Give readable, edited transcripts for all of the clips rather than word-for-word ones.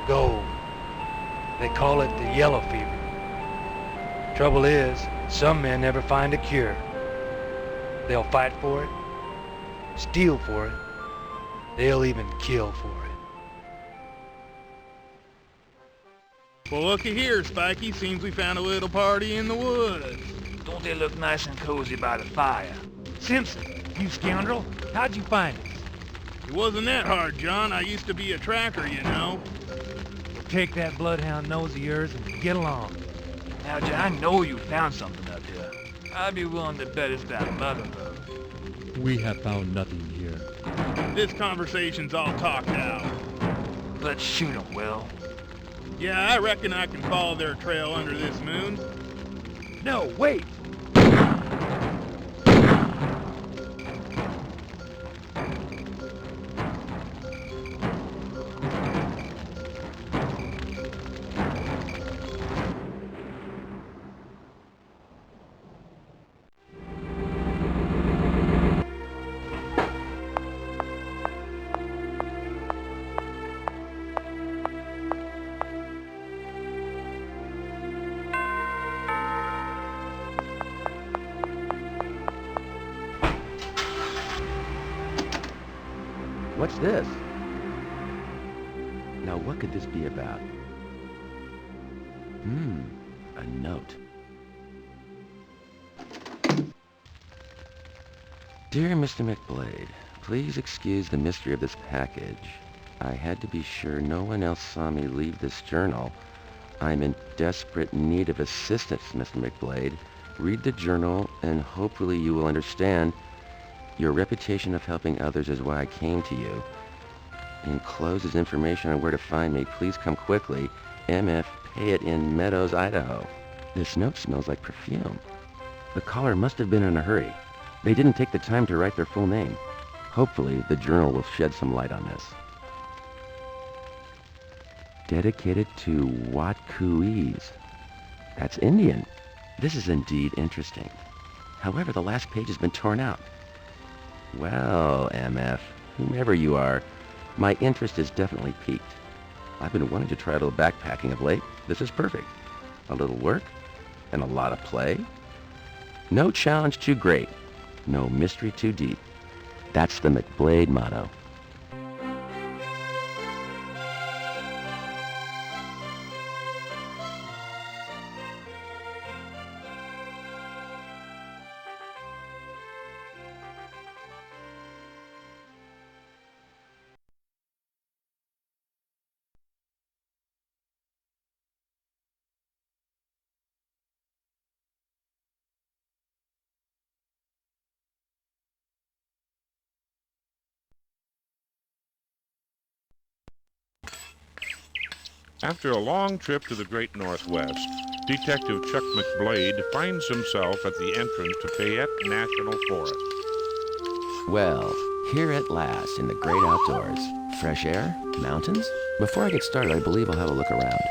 Gold. They call it the yellow fever. Trouble is, some men never find a cure. They'll fight for it, steal for it, they'll even kill for it. Well, looky here, Spikey. Seems we found a little party in the woods. Don't they look nice and cozy by the fire? Simpson, you scoundrel, how'd you find us? It wasn't that hard, John. I used to be a tracker, you know. Well, take that bloodhound nose of yours and get along. Now, John, I know you found something up here. I'd be willing to bet it's that mother boat. We have found nothing here. This conversation's all talked out. Let's shoot 'em, Will. Yeah, I reckon I can follow their trail under this moon. No, wait! What's this? Now, what could this be about? A note. Dear Mr. McBlade, please excuse the mystery of this package. I had to be sure no one else saw me leave this journal. I'm in desperate need of assistance, Mr. McBlade. Read the journal, and hopefully you will understand. Your reputation of helping others is why I came to you. Enclosed is information on where to find me. Please come quickly. M.F. Payette in Meadows, Idaho. This note smells like perfume. The caller must have been in a hurry. They didn't take the time to write their full name. Hopefully, the journal will shed some light on this. Dedicated to Watkuis. That's Indian. This is indeed interesting. However, the last page has been torn out. Well, MF, whomever you are, my interest is definitely piqued. I've been wanting to try a little backpacking of late. This is perfect. A little work and a lot of play. No challenge too great. No mystery too deep. That's the McBlade motto. After a long trip to the great Northwest, Detective Chuck McBlade finds himself at the entrance to Payette National Forest. Well, here at last in the great outdoors. Fresh air? Mountains? Before I get started, I believe I'll have a look around.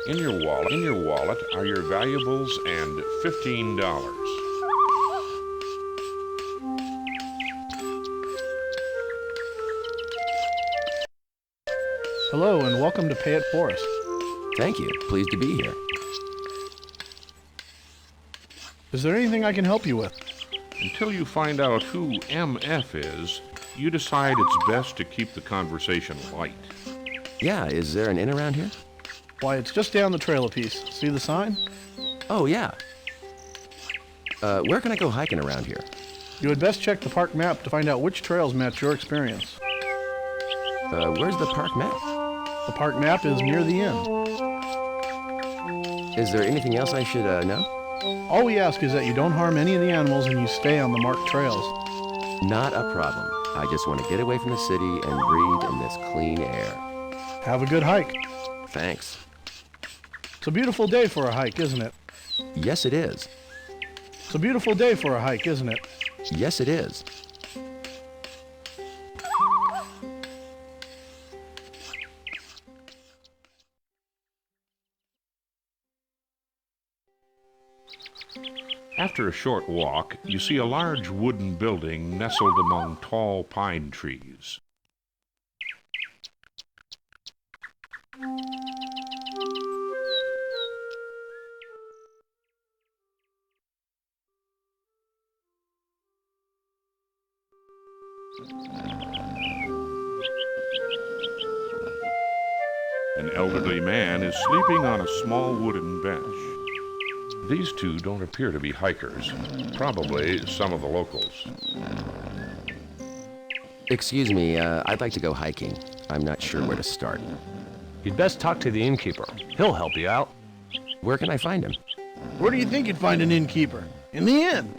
In your wallet are your valuables and $15. Hello and welcome to Pay It Forest. Thank you. Pleased to be here. Is there anything I can help you with? Until you find out who MF is, you decide it's best to keep the conversation light. Yeah, is there an inn around here? Why, it's just down the trail a piece. See the sign? Oh, yeah. Where can I go hiking around here? You had best check the park map to find out which trails match your experience. Where's the park map? The park map is near the inn. Is there anything else I should know? All we ask is that you don't harm any of the animals and you stay on the marked trails. Not a problem. I just want to get away from the city and breathe in this clean air. Have a good hike. Thanks. It's a beautiful day for a hike, isn't it? Yes, it is. It's a beautiful day for a hike, isn't it? Yes, it is. After a short walk, you see a large wooden building nestled among tall pine trees. An elderly man is sleeping on a small wooden bench. These two don't appear to be hikers, probably some of the locals. Excuse me, I'd like to go hiking. I'm not sure where to start. You'd best talk to the innkeeper. He'll help you out. Where can I find him? Where do you think you'd find an innkeeper? In the inn.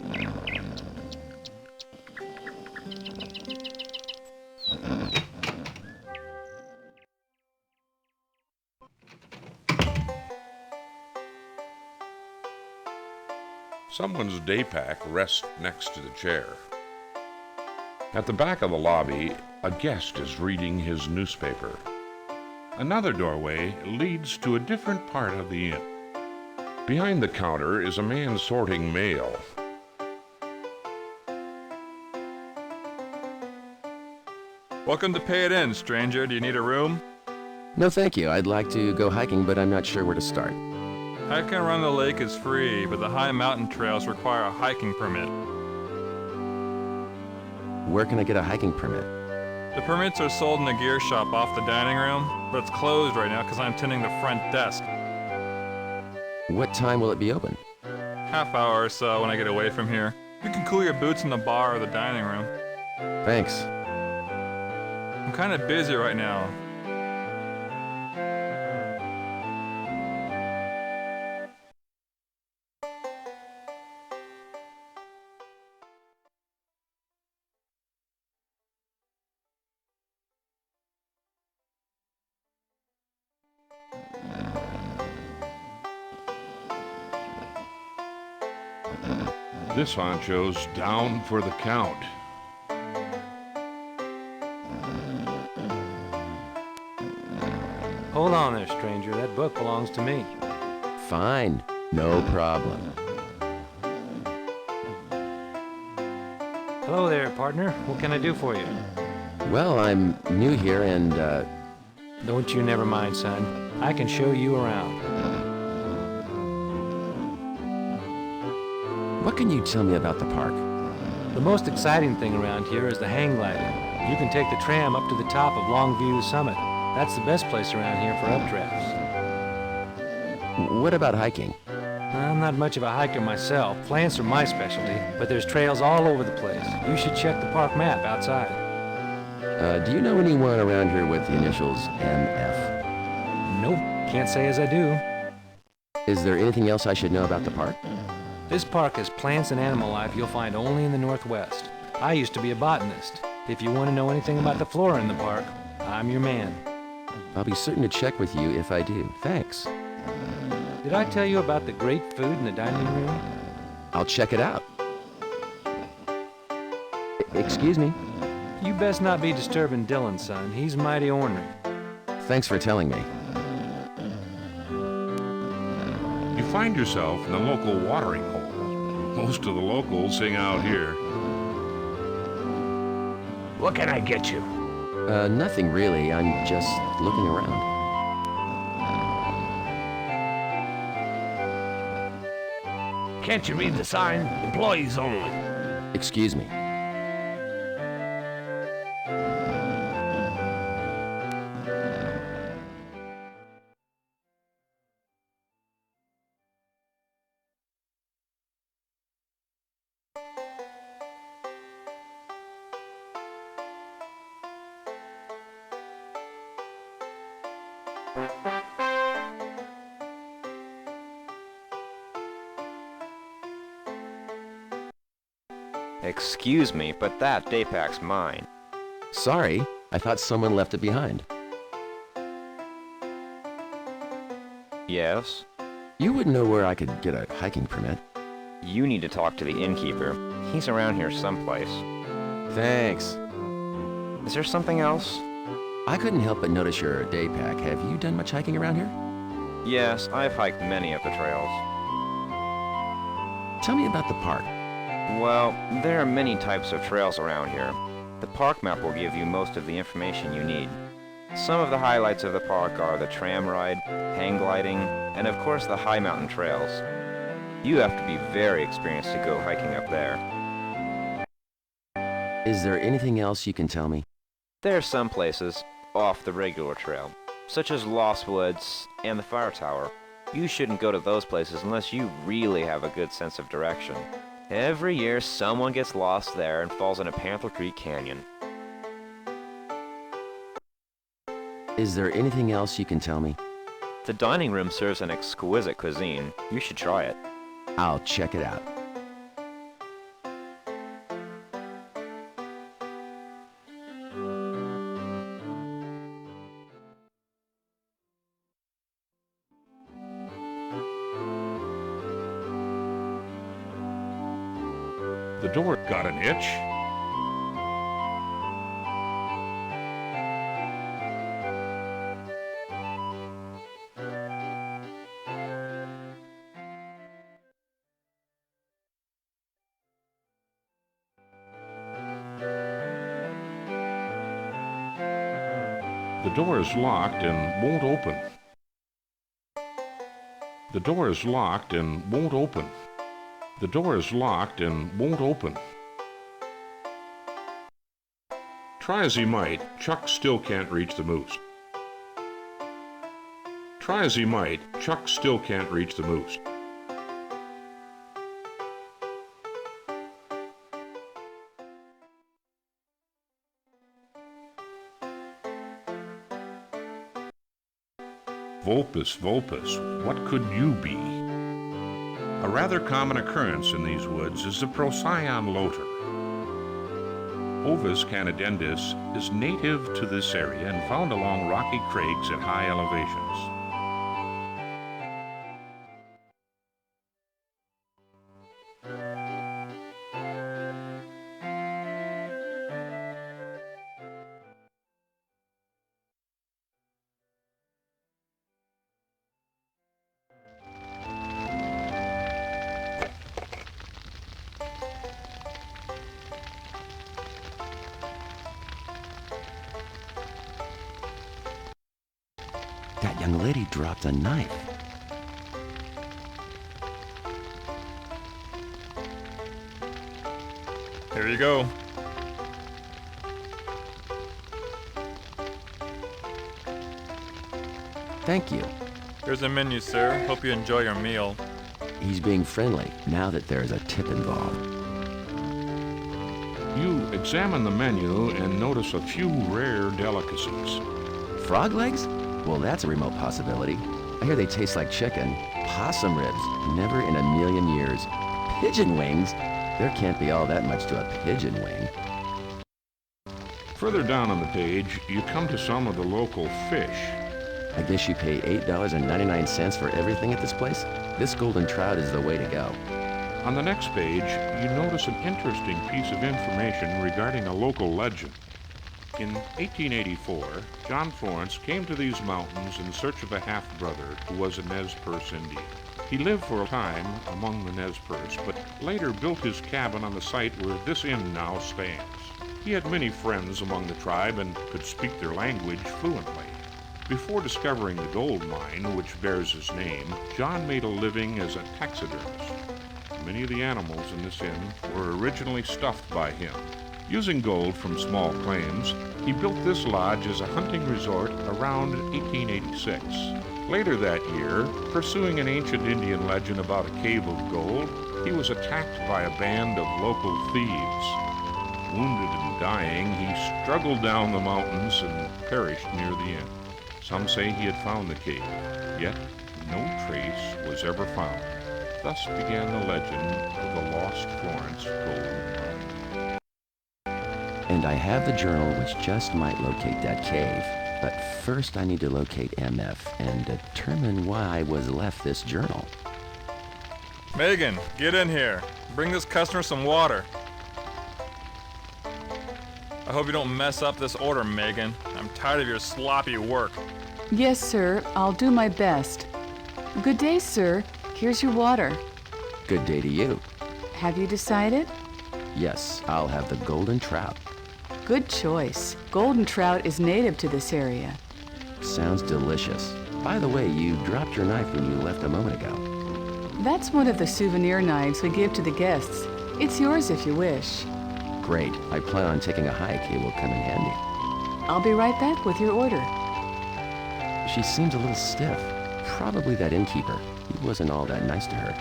Someone's day pack rests next to the chair. At the back of the lobby, a guest is reading his newspaper. Another doorway leads to a different part of the inn. Behind the counter is a man sorting mail. Welcome to Pay It In, stranger. Do you need a room? No, thank you. I'd like to go hiking, but I'm not sure where to start. Hiking around the lake is free, but the high mountain trails require a hiking permit. Where can I get a hiking permit? The permits are sold in the gear shop off the dining room, but it's closed right now because I'm tending the front desk. What time will it be open? Half hour or so when I get away from here. You can cool your boots in the bar or the dining room. Thanks. I'm kind of busy right now. This honcho's down for the count. Hold on there, stranger. That book belongs to me. Fine. No problem. Hello there, partner. What can I do for you? Well, I'm new here and, Don't you never mind, son. I can show you around. what can you tell me about the park? The most exciting thing around here is the hang glider. You can take the tram up to the top of Longview Summit. That's the best place around here for updrafts. What about hiking? I'm not much of a hiker myself. Plants are my specialty, but there's trails all over the place. You should check the park map outside. Do you know anyone around here with the initials MF? Nope, can't say as I do. Is there anything else I should know about the park? This park has plants and animal life you'll find only in the Northwest. I used to be a botanist. If you want to know anything about the flora in the park, I'm your man. I'll be certain to check with you if I do. Thanks. Did I tell you about the great food in the dining room? I'll check it out. Excuse me. You best not be disturbing Dylan, son. He's mighty ornery. Thanks for telling me. You find yourself in the local watering hole. Most of the locals hang out here. What can I get you? Nothing really. I'm just looking around. Can't you read the sign? Employees only. Excuse me. Excuse me, but that daypack's mine. Sorry, I thought someone left it behind. Yes? You wouldn't know where I could get a hiking permit. You need to talk to the innkeeper. He's around here someplace. Thanks. Is there something else? I couldn't help but notice you're a daypack. Have you done much hiking around here? Yes, I've hiked many of the trails. Tell me about the park. Well, there are many types of trails around here. The park map will give you most of the information you need. Some of the highlights of the park are the tram ride, hang gliding, and of course the high mountain trails. You have to be very experienced to go hiking up there. Is there anything else you can tell me? There are some places off the regular trail, such as Lost Woods and the Fire Tower. You shouldn't go to those places unless you really have a good sense of direction. Every year, someone gets lost there and falls in a Panther Creek Canyon. Is there anything else you can tell me? The dining room serves an exquisite cuisine. You should try it. I'll check it out. The door got an itch. The door is locked and won't open. The door is locked and won't open. The door is locked and won't open. Try as he might, Chuck still can't reach the moose. Try as he might, Chuck still can't reach the moose. Vulpus, vulpus, what could you be? A rather common occurrence in these woods is the Procyon loter. Ovis canadensis is native to this area and found along rocky crags at high elevations. That young lady dropped a knife. Here you go. Thank you. Here's a menu, sir. Hope you enjoy your meal. He's being friendly now that there's a tip involved. You examine the menu and notice a few rare delicacies. Frog legs? Well, that's a remote possibility. I hear they taste like chicken. Possum ribs? Never in a million years. Pigeon wings? There can't be all that much to a pigeon wing. Further down on the page, you come to some of the local fish. I guess you pay $8.99 for everything at this place? This golden trout is the way to go. On the next page, you notice an interesting piece of information regarding a local legend. In 1884, John Florence came to these mountains in search of a half-brother who was a Nez Perce Indian. He lived for a time among the Nez Perce, but later built his cabin on the site where this inn now stands. He had many friends among the tribe and could speak their language fluently. Before discovering the gold mine, which bears his name, John made a living as a taxidermist. Many of the animals in this inn were originally stuffed by him. Using gold from small claims, he built this lodge as a hunting resort around 1886. Later that year, pursuing an ancient Indian legend about a cave of gold, he was attacked by a band of local thieves. Wounded and dying, he struggled down the mountains and perished near the inn. Some say he had found the cave, yet no trace was ever found. Thus began the legend of the lost Florence gold mine. And I have the journal which just might locate that cave. But first I need to locate MF and determine why I was left this journal. Megan, get in here. Bring this customer some water. I hope you don't mess up this order, Megan. I'm tired of your sloppy work. Yes, sir. I'll do my best. Good day, sir. Here's your water. Good day to you. Have you decided? Yes, I'll have the golden trout. Good choice. Golden trout is native to this area. Sounds delicious. By the way, you dropped your knife when you left a moment ago. That's one of the souvenir knives we give to the guests. It's yours if you wish. Great. I plan on taking a hike. It will come in handy. I'll be right back with your order. She seems a little stiff. Probably that innkeeper. He wasn't all that nice to her.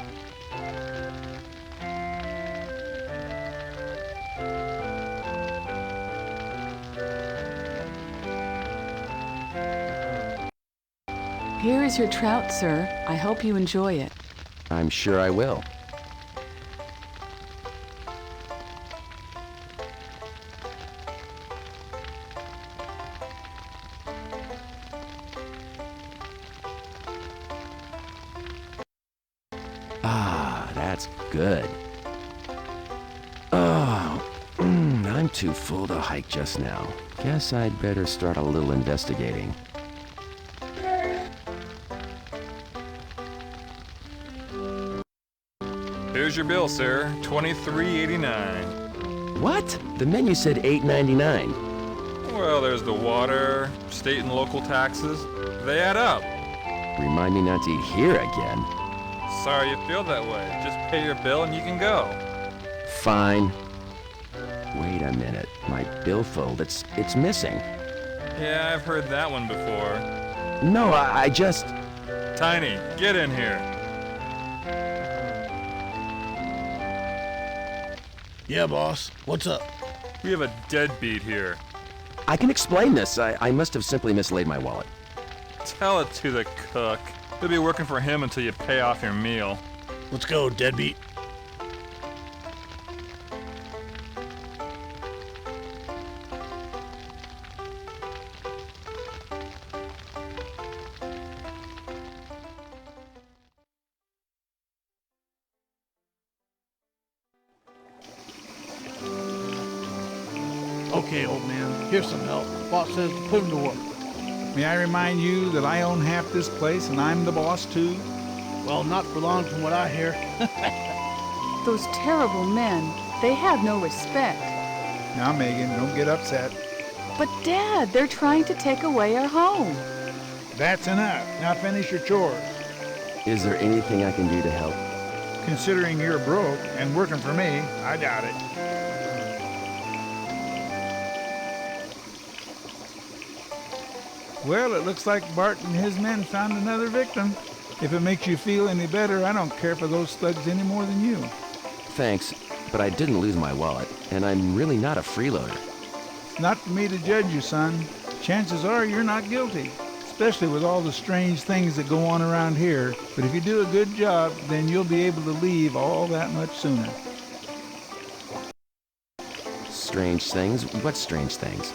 Here is your trout, sir. I hope you enjoy it. I'm sure I will. Ah, that's good. Oh, I'm too full to hike just now. Guess I'd better start a little investigating. Here's your bill, sir. $23.89. What? The menu said $8.99. Well, there's the water, state and local taxes. They add up. Remind me not to eat here again. Sorry you feel that way. Just pay your bill and you can go. Fine. Wait a minute. My billfold, it's missing. Yeah, I've heard that one before. No, I just... Tiny, get in here. Yeah, boss. What's up? We have a deadbeat here. I can explain this. I must have simply mislaid my wallet. Tell it to the cook. You'll be working for him until you pay off your meal. Let's go, deadbeat. Okay, old man, here's some help. Boss says to put him to work. May I remind you that I own half this place and I'm the boss too? Well, not for long from what I hear. Those terrible men, they have no respect. Now, Megan, don't get upset. But Dad, they're trying to take away our home. That's enough. Now finish your chores. Is there anything I can do to help? Considering you're broke and working for me, I doubt it. Well, it looks like Bart and his men found another victim. If it makes you feel any better, I don't care for those thugs any more than you. Thanks, but I didn't lose my wallet, and I'm really not a freeloader. It's not for me to judge you, son. Chances are you're not guilty, especially with all the strange things that go on around here. But if you do a good job, then you'll be able to leave all that much sooner. Strange things? What strange things?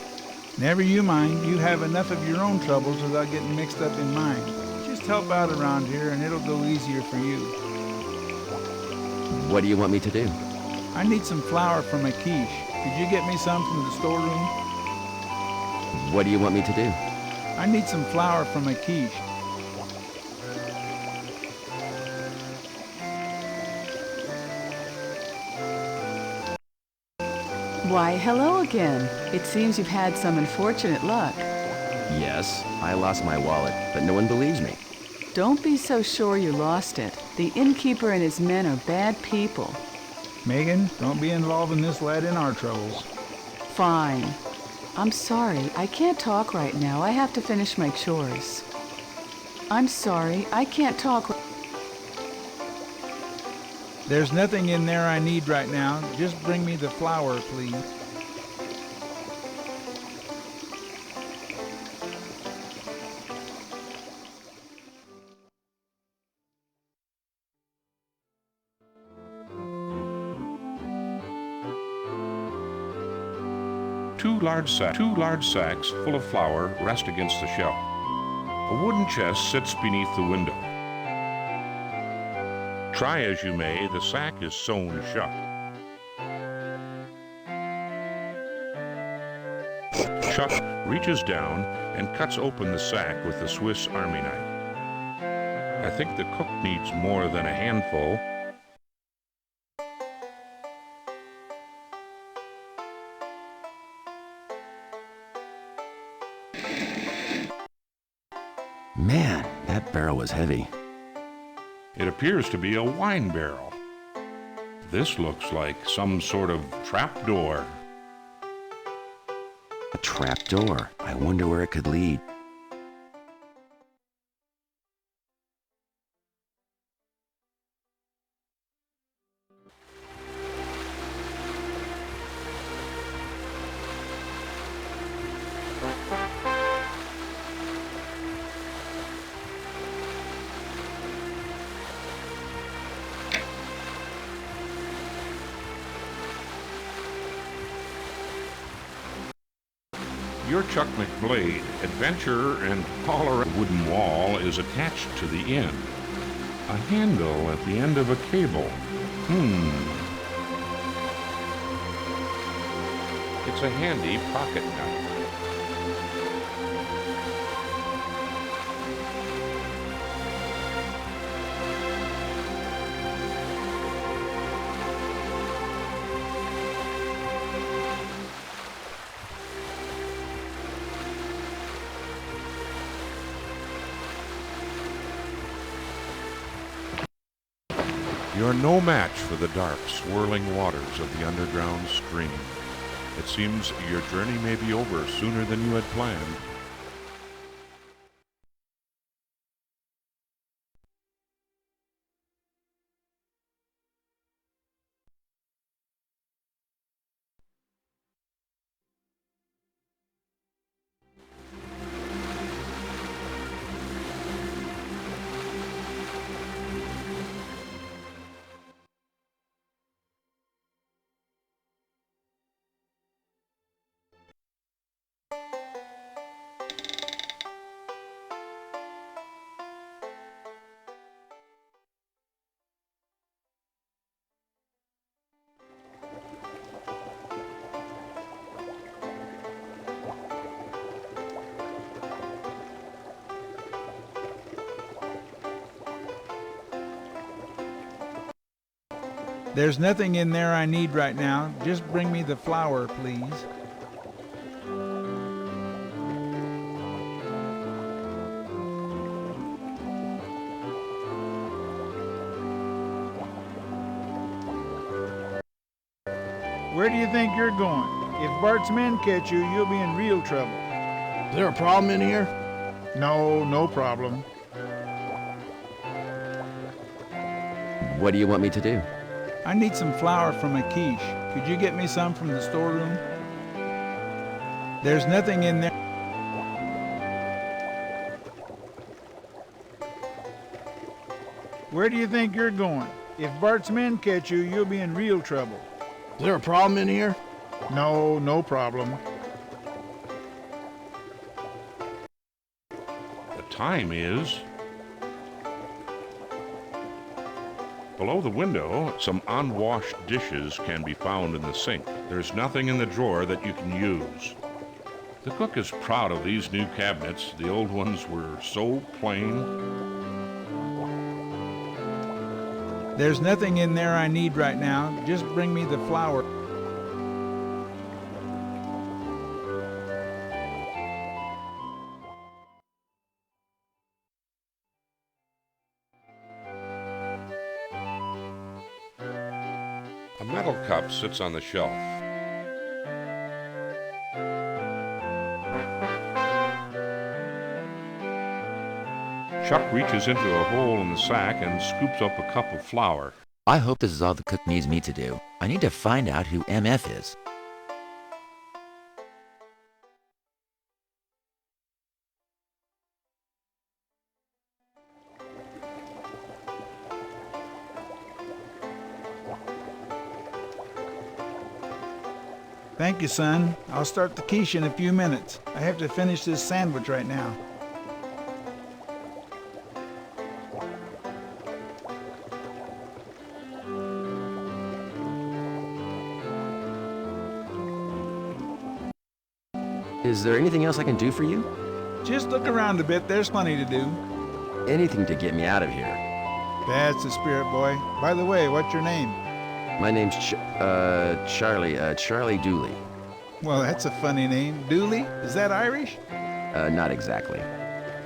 Never you mind. You have enough of your own troubles without getting mixed up in mine. Just help out around here and it'll go easier for you. What do you want me to do? I need some flour for my quiche. Could you get me some from the storeroom? What do you want me to do? I need some flour for my quiche. Why, hello again. It seems you've had some unfortunate luck. Yes, I lost my wallet, but no one believes me. Don't be so sure you lost it. The innkeeper and his men are bad people. Megan, don't be involving this lad in our troubles. Fine. I'm sorry, I can't talk right now. I have to finish my chores. I'm sorry, I can't talk. There's nothing in there I need right now. Just bring me the flour, please. Two large sacks full of flour rest against the shelf. A wooden chest sits beneath the window. Try as you may, the sack is sewn shut. Chuck reaches down and cuts open the sack with the Swiss Army knife. I think the cook needs more than a handful. Man, that barrel was heavy. It appears to be a wine barrel. This looks like some sort of trap door. A trap door. I wonder where it could lead. Your Chuck McBlade, adventurer and all-around wooden wall is attached to the end. A handle at the end of a cable. It's a handy pocket knife. You're no match for the dark, swirling waters of the underground stream. It seems your journey may be over sooner than you had planned. There's nothing in there I need right now. Just bring me the flour, please. Where do you think you're going? If Bart's men catch you, you'll be in real trouble. Is there a problem in here? No, no problem. What do you want me to do? I need some flour from a quiche. Could you get me some from the storeroom? There's nothing in there. Where do you think you're going? If Bart's men catch you, you'll be in real trouble. Is there a problem in here? No, no problem. The time is... Below the window, some unwashed dishes can be found in the sink. There's nothing in the drawer that you can use. The cook is proud of these new cabinets. The old ones were so plain. There's nothing in there I need right now. Just bring me the flour. A metal cup sits on the shelf. Chuck reaches into a hole in the sack and scoops up a cup of flour. I hope this is all the cook needs me to do. I need to find out who MF is. Thank you, son. I'll start the quiche in a few minutes. I have to finish this sandwich right now. Is there anything else I can do for you? Just look around a bit. There's plenty to do. Anything to get me out of here. That's the spirit, boy. By the way, what's your name? My name's Charlie Dooley. Well, that's a funny name. Dooley? Is that Irish? Not exactly.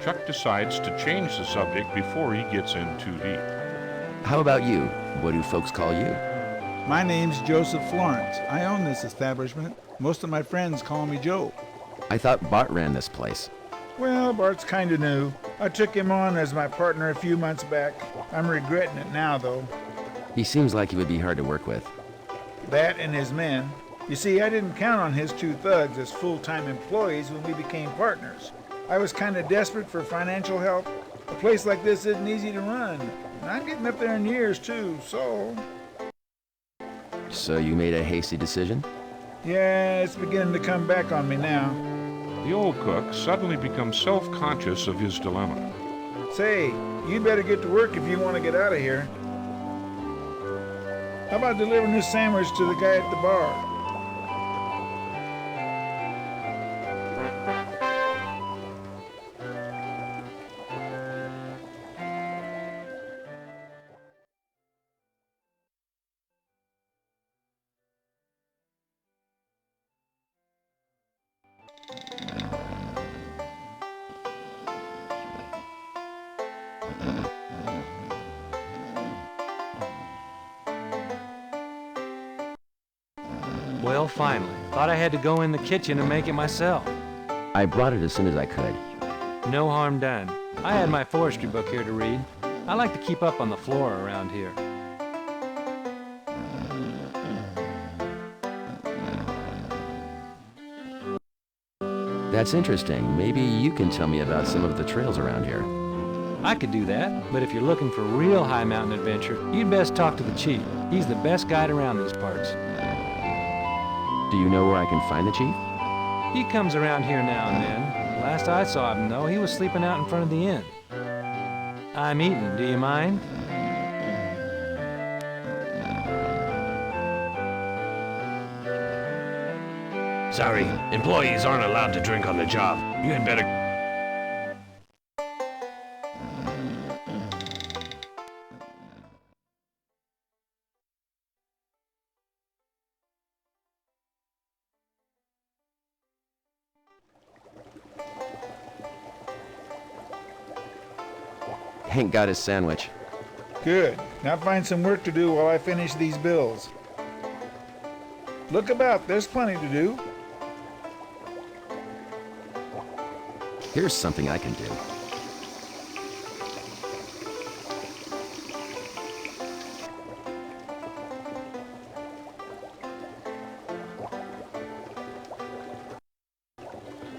Chuck decides to change the subject before he gets in too deep. How about you? What do folks call you? My name's Joseph Florence. I own this establishment. Most of my friends call me Joe. I thought Bart ran this place. Well, Bart's kind of new. I took him on as my partner a few months back. I'm regretting it now, though. He seems like he would be hard to work with. That and his men. You see, I didn't count on his two thugs as full-time employees when we became partners. I was kind of desperate for financial help. A place like this isn't easy to run. And I'm getting up there in years, too, so... So you made a hasty decision? Yeah, it's beginning to come back on me now. The old cook suddenly becomes self-conscious of his dilemma. Say, you better get to work if you want to get out of here. How about delivering this sandwich to the guy at the bar? Well, finally. Thought I had to go in the kitchen and make it myself. I brought it as soon as I could. No harm done. I had my forestry book here to read. I like to keep up on the flora around here. That's interesting. Maybe you can tell me about some of the trails around here. I could do that, but if you're looking for real high mountain adventure, you'd best talk to the chief. He's the best guide around these parts. Do you know where I can find the chief? He comes around here now and then. Last I saw him, though, he was sleeping out in front of the inn. I'm eating. Do you mind? Sorry, employees aren't allowed to drink on the job. You had better... Hank got his sandwich. Good. Now find some work to do while I finish these bills. Look about. There's plenty to do. Here's something I can do.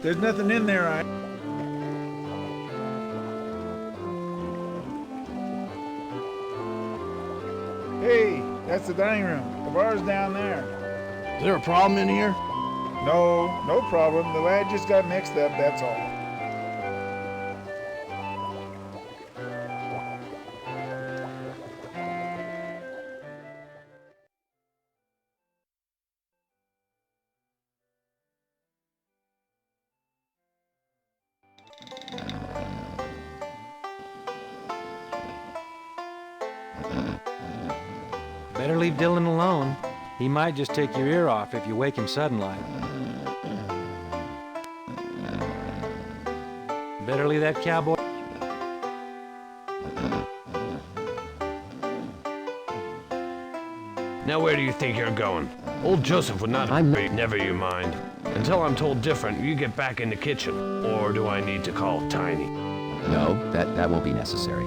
There's nothing in there, Hey, that's the dining room. The bar's down there. Is there a problem in here? No, no problem. The lad just got mixed up, that's all. Better leave Dylan alone. He might just take your ear off if you wake him sudden like. Better leave that cowboy. Now where do you think you're going? Old Joseph would not never you mind. Until I'm told different, you get back in the kitchen. Or do I need to call Tiny? No, that won't be necessary.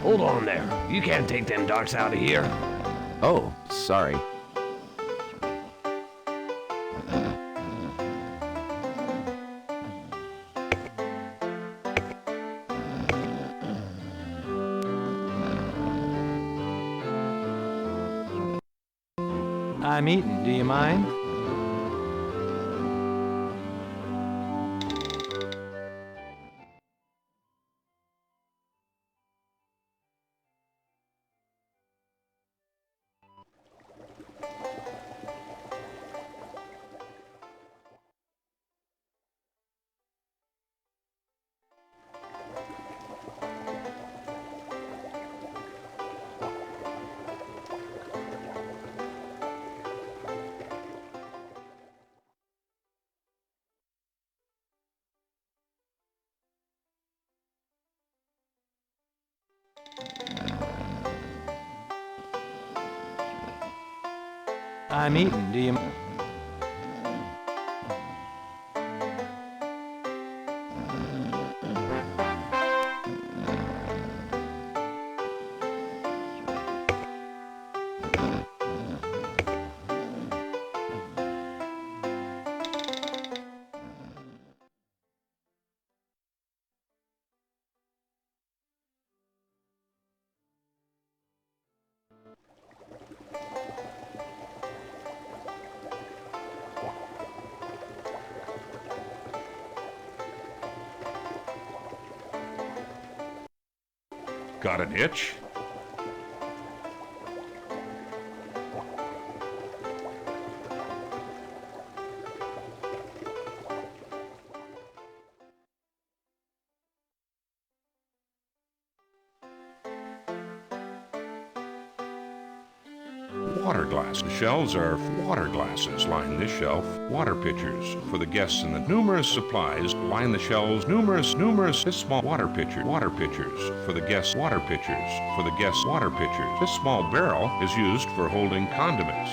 Hold on there. You can't take them darts out of here. Oh, sorry. I'm eating. Do you mind? I'm eating. Do you... Got an itch? Water glass. The shelves are water glasses. Line this shelf, water pitchers for the guests and the numerous supplies. Line the shelves, numerous this small water pitchers for the guests, water pitchers for the guests, water pitchers. This small barrel is used for holding condiments.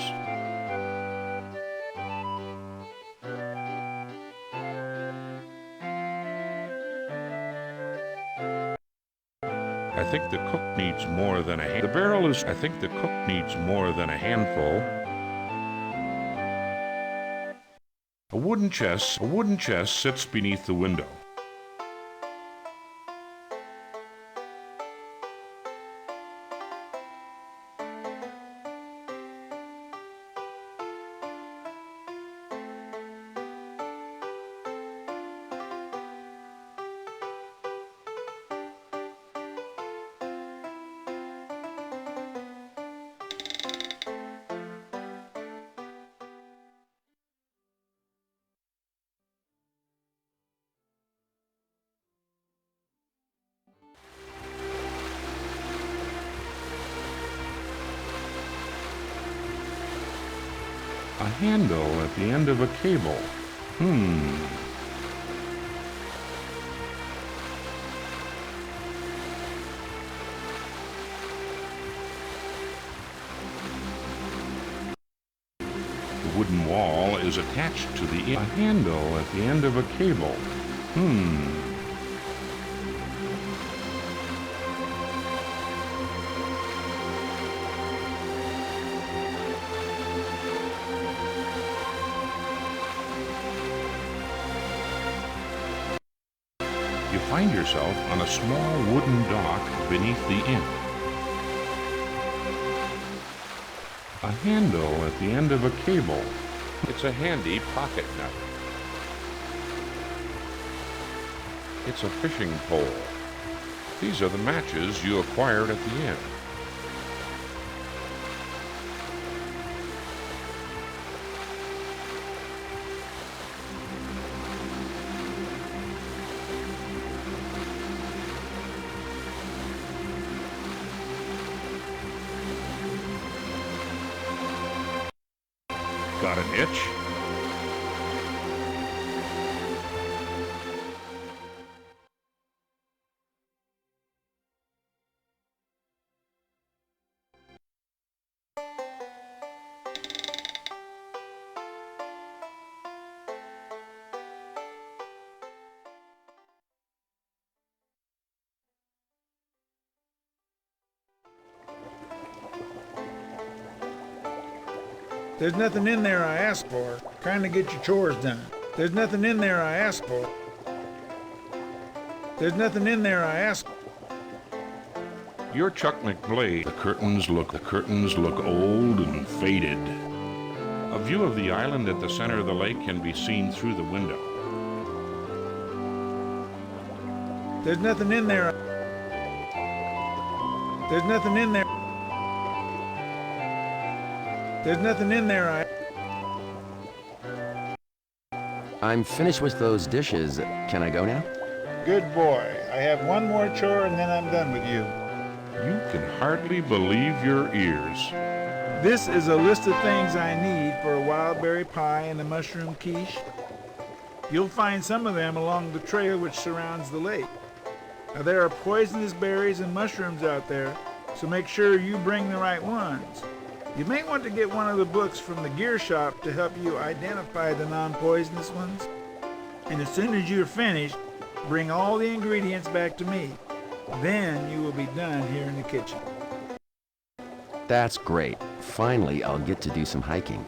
I think the cook needs more than a hand. The barrel is, I think the cook needs more than a handful. A wooden chest sits beneath the window. A handle at the end of a cable. The wooden wall is attached to the... A handle at the end of a cable. You find yourself on a small wooden dock beneath the inn. A handle at the end of a cable. It's a handy pocket nut. It's a fishing pole. These are the matches you acquired at the end. Got an itch? There's nothing in there I asked for. Trying to get your chores done. There's nothing in there I asked for. There's nothing in there I asked for. You're Chuck McBlade. The curtains look old and faded. A view of the island at the center of the lake can be seen through the window. There's nothing in there. There's nothing in there. There's nothing in there I'm finished with those dishes. Can I go now? Good boy. I have one more chore and then I'm done with you. You can hardly believe your ears. This is a list of things I need for a wild berry pie and a mushroom quiche. You'll find some of them along the trail which surrounds the lake. Now, there are poisonous berries and mushrooms out there, so make sure you bring the right ones. You may want to get one of the books from the gear shop to help you identify the non-poisonous ones. And as soon as you're finished, bring all the ingredients back to me. Then you will be done here in the kitchen. That's great. Finally, I'll get to do some hiking.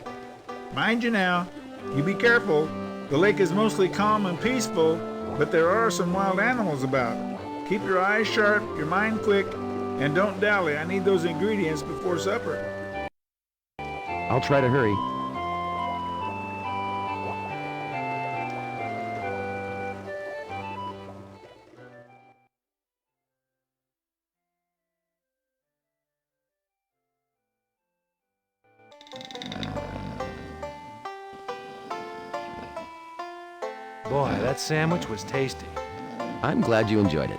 Mind you now, you be careful. The lake is mostly calm and peaceful, but there are some wild animals about. Keep your eyes sharp, your mind quick, and don't dally. I need those ingredients before supper. I'll try to hurry. Boy, that sandwich was tasty. I'm glad you enjoyed it.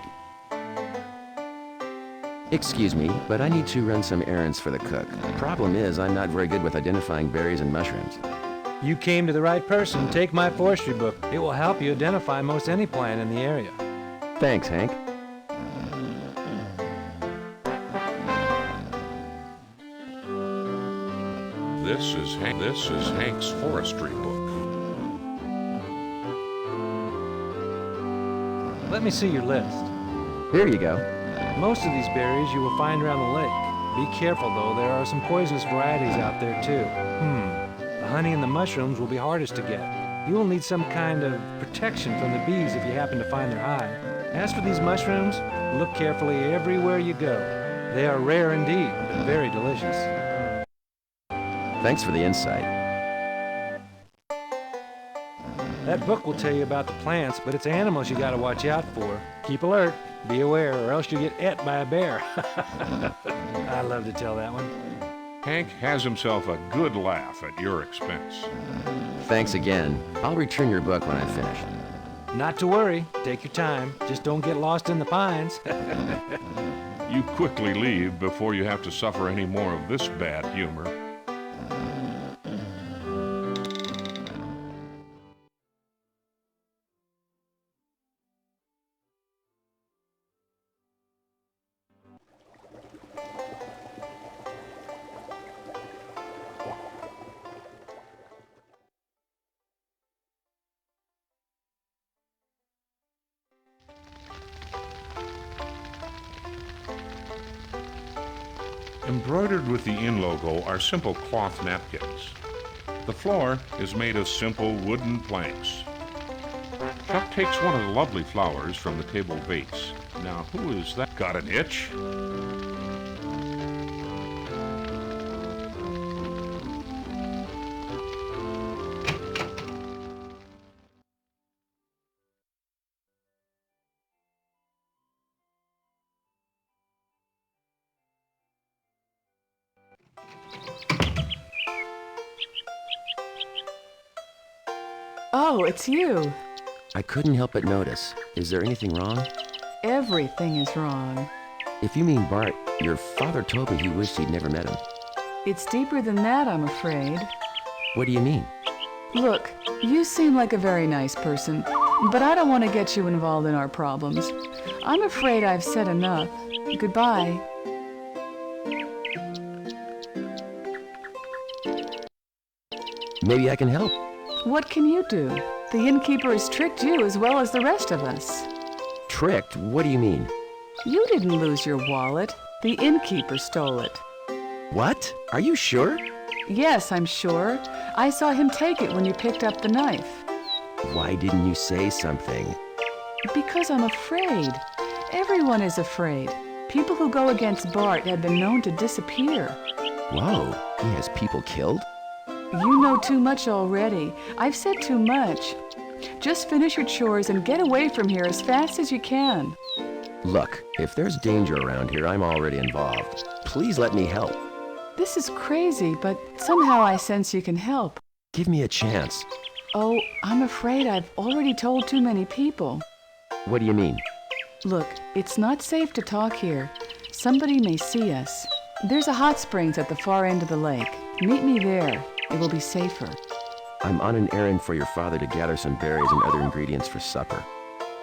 Excuse me, but I need to run some errands for the cook. Problem is, I'm not very good with identifying berries and mushrooms. You came to the right person. Take my forestry book. It will help you identify most any plant in the area. Thanks, Hank. This is Hank's forestry book. Let me see your list. Here you go. Most of these berries you will find around the lake. Be careful, though. There are some poisonous varieties out there, too. The honey and the mushrooms will be hardest to get. You will need some kind of protection from the bees if you happen to find their hive. As for these mushrooms, look carefully everywhere you go. They are rare indeed, but very delicious. Thanks for the insight. That book will tell you about the plants, but it's animals you gotta watch out for. Keep alert, be aware, or else you'll get ate by a bear. I love to tell that one. Hank has himself a good laugh at your expense. Thanks again. I'll return your book when I'm finished. Not to worry. Take your time. Just don't get lost in the pines. You quickly leave before you have to suffer any more of this bad humor. Embroidered with the inn logo are simple cloth napkins. The floor is made of simple wooden planks. Chuck takes one of the lovely flowers from the table base. Now, who is that? Got an itch? Oh, it's you. I couldn't help but notice. Is there anything wrong? Everything is wrong. If you mean Bart, your father told me he wished he'd never met him. It's deeper than that, I'm afraid. What do you mean? Look, you seem like a very nice person, but I don't want to get you involved in our problems. I'm afraid I've said enough. Goodbye. Maybe I can help. What can you do? The innkeeper has tricked you as well as the rest of us. Tricked? What do you mean? You didn't lose your wallet. The innkeeper stole it. What? Are you sure? Yes, I'm sure. I saw him take it when you picked up the knife. Why didn't you say something? Because I'm afraid. Everyone is afraid. People who go against Bart have been known to disappear. Whoa, he has people killed? You know too much already. I've said too much. Just finish your chores and get away from here as fast as you can. Look, if there's danger around here, I'm already involved. Please let me help. This is crazy, but somehow I sense you can help. Give me a chance. Oh, I'm afraid I've already told too many people. What do you mean? Look, it's not safe to talk here. Somebody may see us. There's a hot springs at the far end of the lake. Meet me there. It will be safer. I'm on an errand for your father to gather some berries and other ingredients for supper.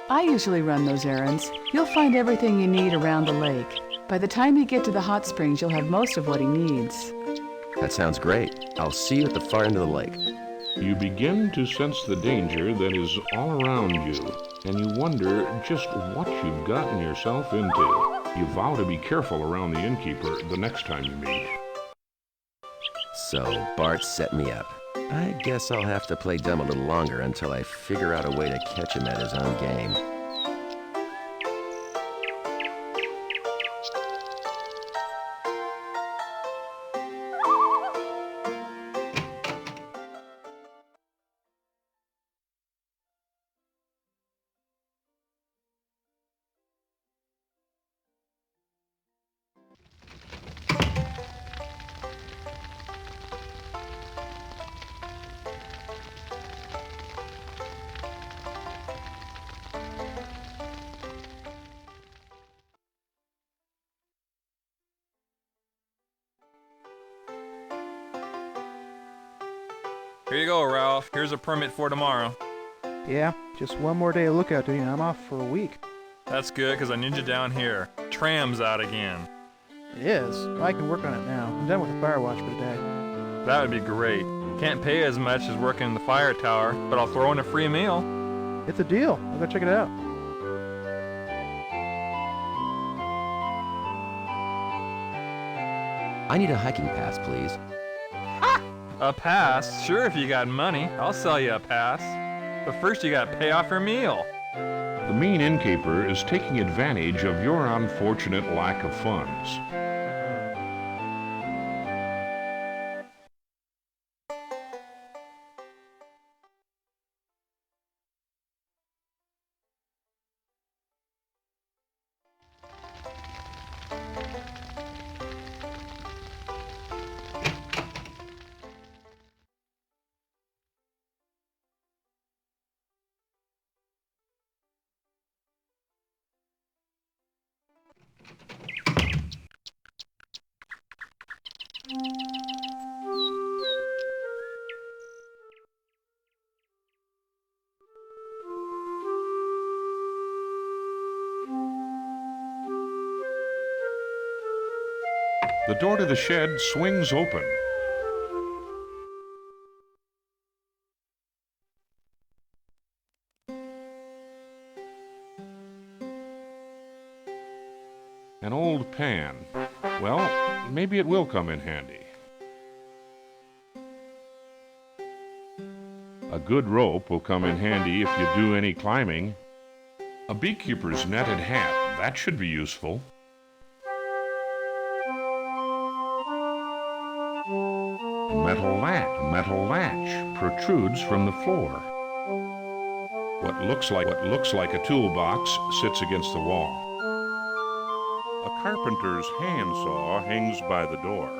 I usually run those errands. You'll find everything you need around the lake. By the time you get to the hot springs, you'll have most of what he needs. That sounds great. I'll see you at the far end of the lake. You begin to sense the danger that is all around you, and you wonder just what you've gotten yourself into. You vow to be careful around the innkeeper the next time you meet. So, Bart set me up. I guess I'll have to play dumb a little longer until I figure out a way to catch him at his own game. Here you go, Ralph. Here's a permit for tomorrow. Yeah, just one more day of lookout duty and I'm off for a week. That's good, because I need you down here. Tram's out again. It is. I can work on it now. I'm done with the fire watch for today. That would be great. Can't pay as much as working in the fire tower, but I'll throw in a free meal. It's a deal. I'll go check it out. I need a hiking pass, please. A pass? Sure, if you got money. I'll sell you a pass. But first you gotta pay off your meal. The mean innkeeper is taking advantage of your unfortunate lack of funds. The door to the shed swings open. An old pan. Well, maybe it will come in handy. A good rope will come in handy if you do any climbing. A beekeeper's netted hat. That should be useful. A metal latch protrudes from the floor. What looks like a toolbox sits against the wall. A carpenter's handsaw hangs by the door.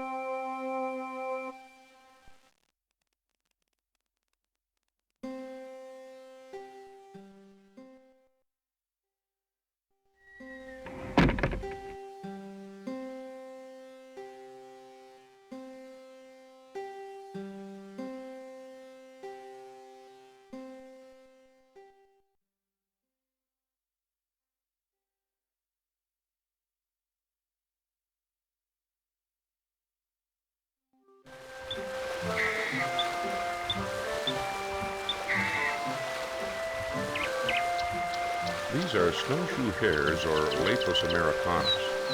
These are snowshoe hares or Lapis americanus.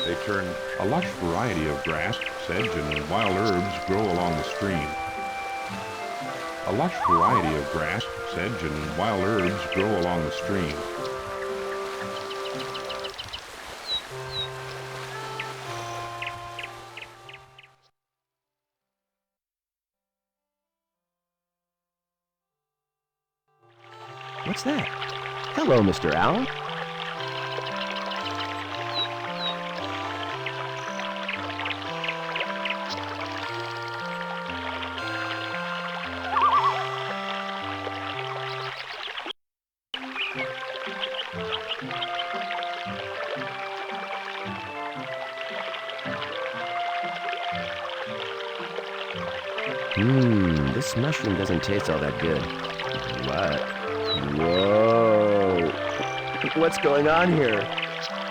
They turn a lush variety of grass, sedge, and wild herbs grow along the stream. A lush variety of grass, sedge, and wild herbs grow along the stream. What's that? Hello, Mr. Owl. This mushroom doesn't taste all that good. What? Whoa! What's going on here?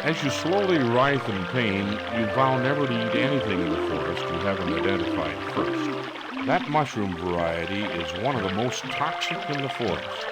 As you slowly writhe in pain, you vow never to eat anything in the forest you haven't identified first. That mushroom variety is one of the most toxic in the forest.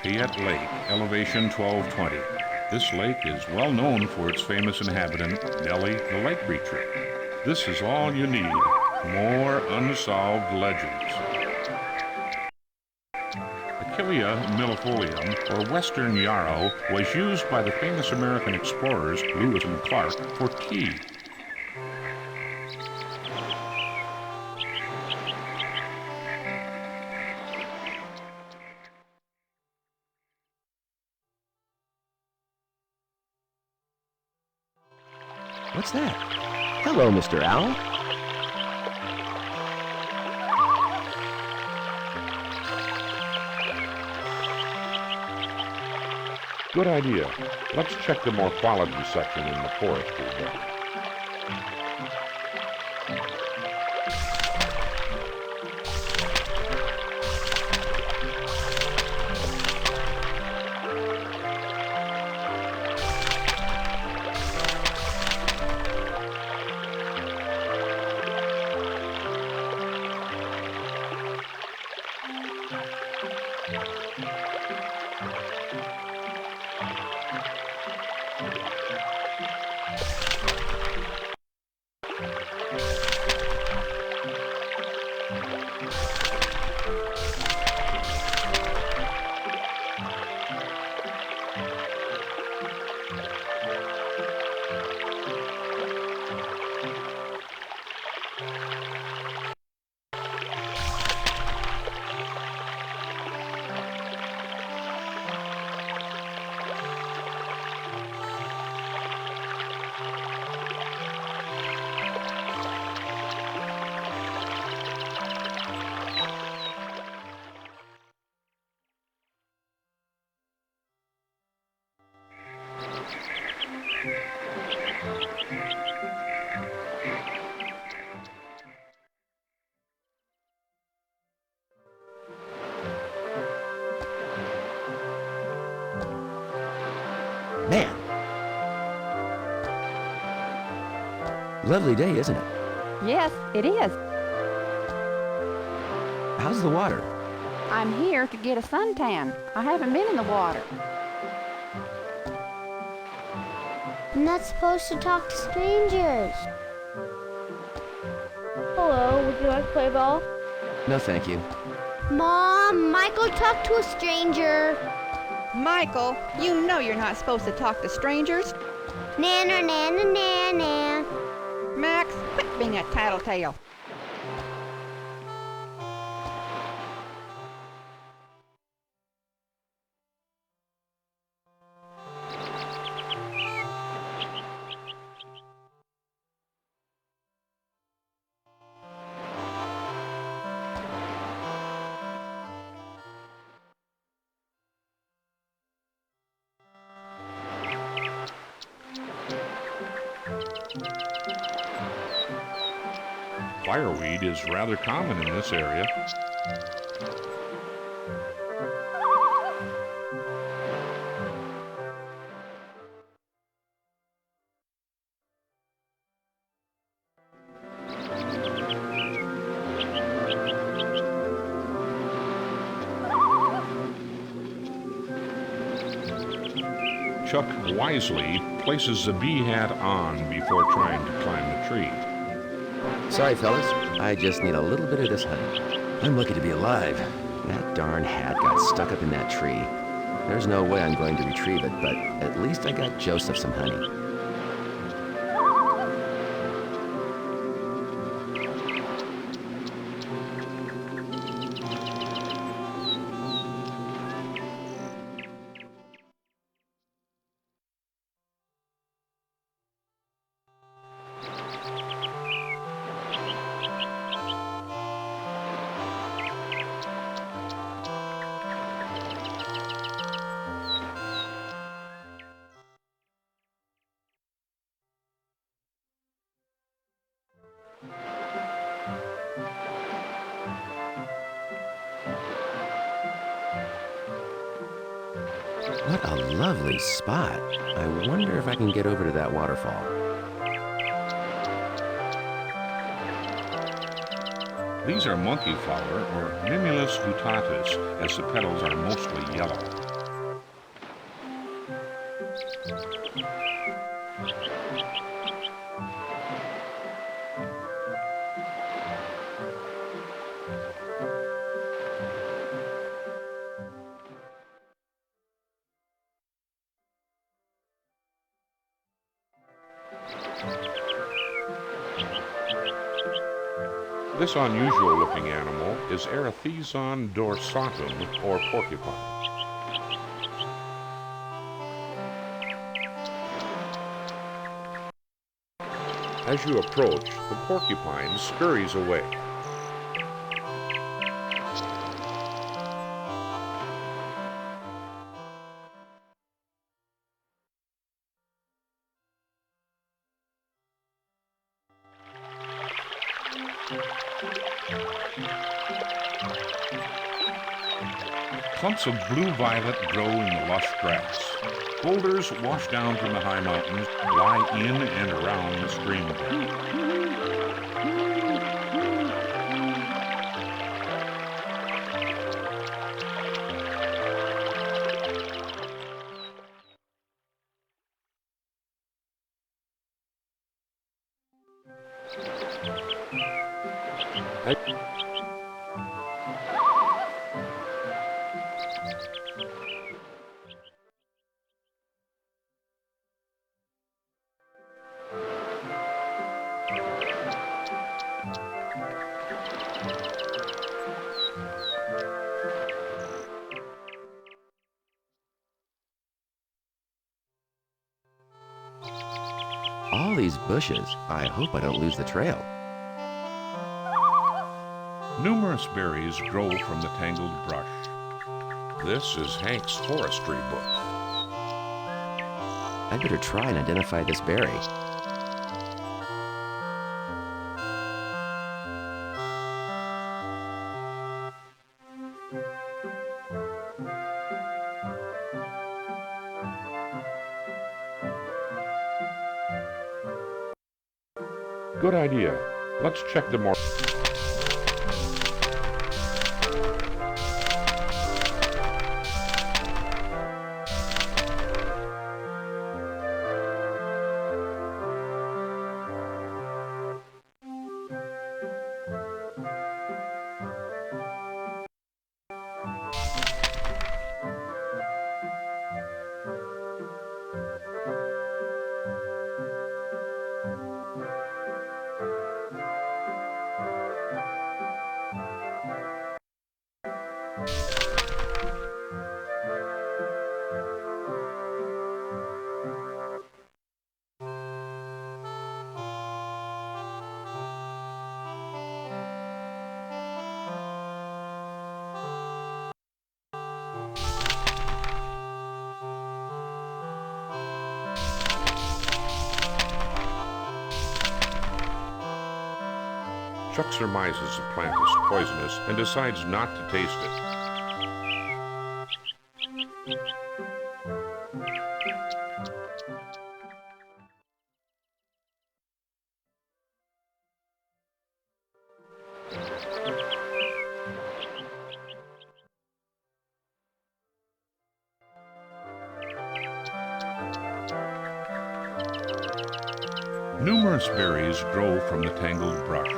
Payette Lake, elevation 1220. This lake is well known for its famous inhabitant, Nellie the lake creature. This is all you need, more unsolved legends. Achillea millefolium, or western yarrow, was used by the famous American explorers Lewis and Clark for tea. What's that? Hello, Mr. Owl. Good idea. Let's check the morphology section in the forest we've got. Man! Lovely day, isn't it? Yes, it is. How's the water? I'm here to get a suntan. I haven't been in the water. I'm not supposed to talk to strangers. Hello, would you like to play ball? No, thank you. Mom, Michael talked to a stranger. Michael, you know you're not supposed to talk to strangers. Nana, nana, nana. Max, quit being a tattletale. Fireweed is rather common in this area. Chuck wisely places the bee hat on before trying to climb the tree. Sorry, fellas. I just need a little bit of this honey. I'm lucky to be alive. That darn hat got stuck up in that tree. There's no way I'm going to retrieve it, but at least I got Joseph some honey. What a lovely spot. I wonder if I can get over to that waterfall. These are monkey flower, or Mimulus guttatus, as the petals are mostly yellow. This unusual-looking animal is Erathizon dorsatum, or porcupine. As you approach, the porcupine scurries away. Clumps of blue-violet grow in the lush grass. Boulders washed down from the high mountains lie in and around the stream bed. All these bushes. I hope I don't lose the trail. Numerous berries grow from the tangled brush. This is Hank's forestry book. I'd better try and identify this berry. Good idea. Let's check the more. Chuck surmises the plant is poisonous and decides not to taste it. Numerous berries grow from the tangled brush.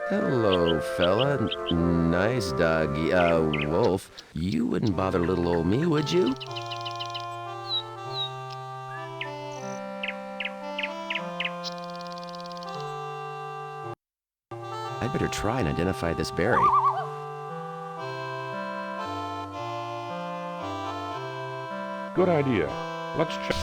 Hello, fella. Nice doggy. Wolf, you wouldn't bother little old me, would you? I'd better try and identify this berry. Good idea. Let's check.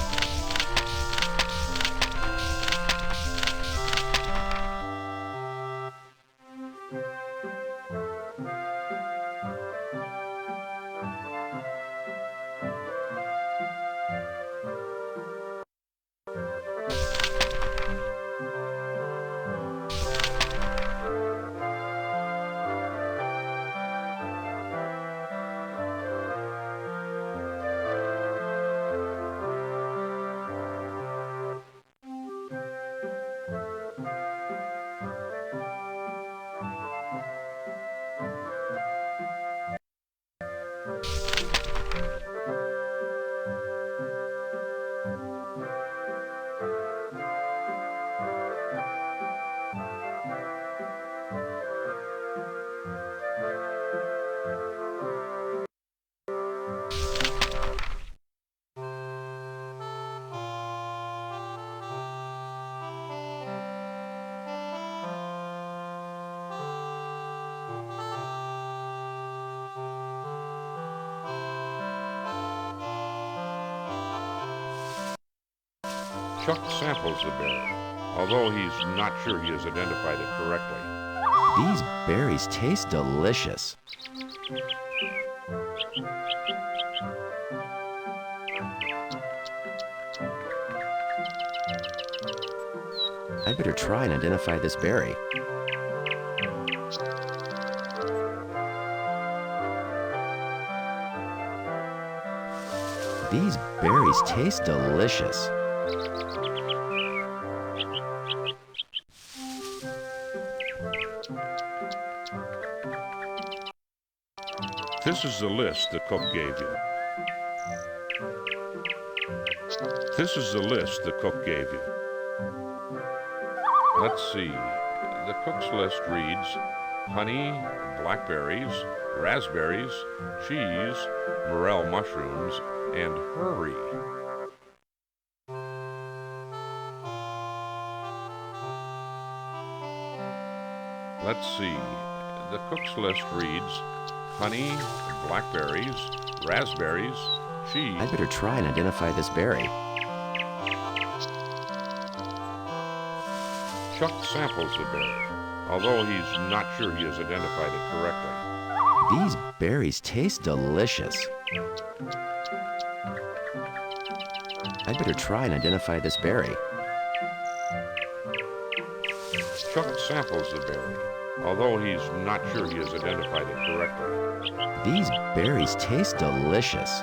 Chuck samples the berry, although he's not sure he has identified it correctly. These berries taste delicious. I'd better try and identify this berry. These berries taste delicious. This is the list the cook gave you. This is the list the cook gave you. Let's see. The cook's list reads honey, blackberries, raspberries, cheese, morel mushrooms, and hurry. Let's see. The cook's list reads honey, blackberries, raspberries, cheese. I'd better try and identify this berry. Chuck samples the berry, although he's not sure he has identified it correctly. These berries taste delicious. I'd better try and identify this berry. Chuck samples the berry, although he's not sure he has identified it correctly. These berries taste delicious.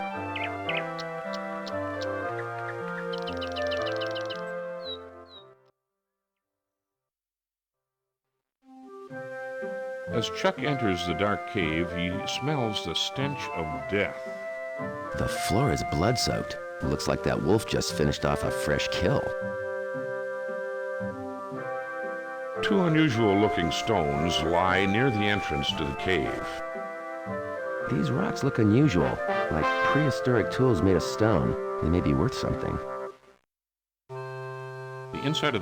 As Chuck enters the dark cave, he smells the stench of death. The floor is blood-soaked. Looks like that wolf just finished off a fresh kill. Two unusual-looking stones lie near the entrance to the cave. These rocks look unusual, like prehistoric tools made of stone. They may be worth something. The inside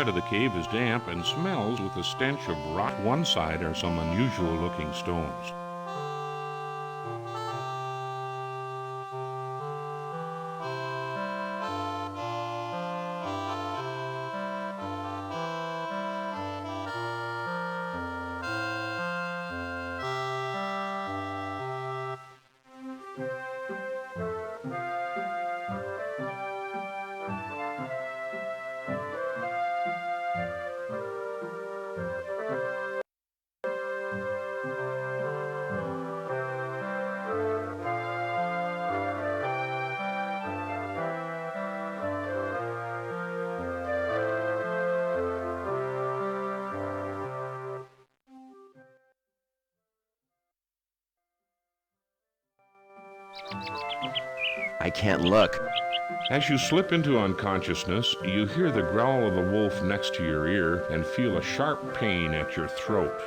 of the cave is damp and smells with the stench of rot. One side are some unusual-looking stones. I can't look. As you slip into unconsciousness, you hear the growl of the wolf next to your ear and feel a sharp pain at your throat.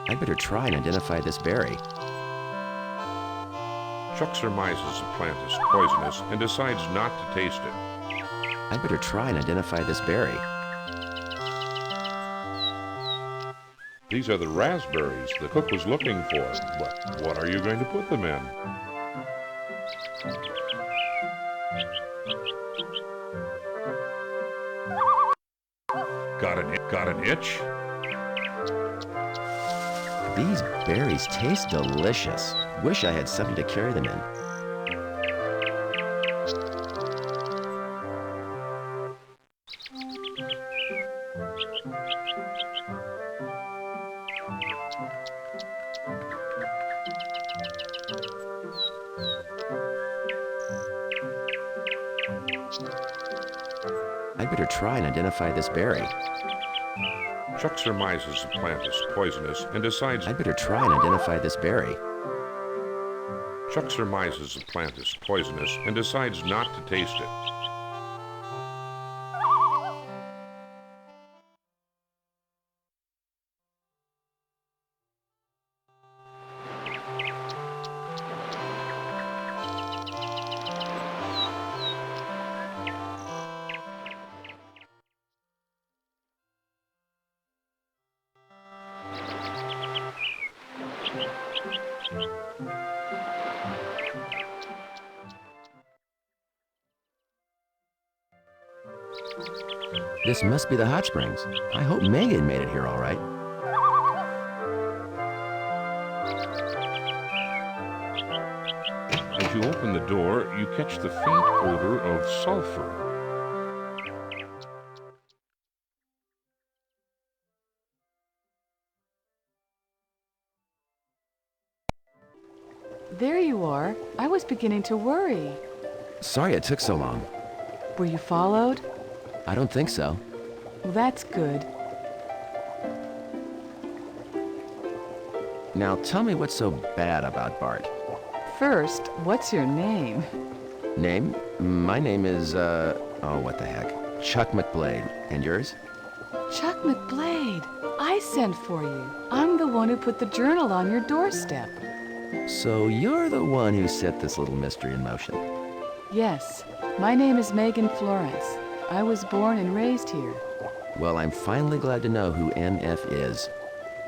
I'd better try and identify this berry. Chuck surmises the plant is poisonous and decides not to taste it. I'd better try and identify this berry. These are the raspberries the cook was looking for, but what are you going to put them in? Got an itch? These berries taste delicious. Wish I had something to carry them in. I'd better try and identify this berry. Chuck surmises the plant is poisonous and decides... I'd better try and identify this berry. Chuck surmises the plant is poisonous and decides not to taste it. This must be the hot springs. I hope Megan made it here all right. As you open the door, you catch the faint odor of sulfur. There you are. I was beginning to worry. Sorry it took so long. Were you followed? I don't think so. Well, that's good. Now tell me what's so bad about Bart. First, what's your name? Name? My name is, oh, what the heck. Chuck McBlade. And yours? Chuck McBlade. I sent for you. I'm the one who put the journal on your doorstep. So you're the one who set this little mystery in motion? Yes. My name is Megan Florence. I was born and raised here. Well, I'm finally glad to know who MF is.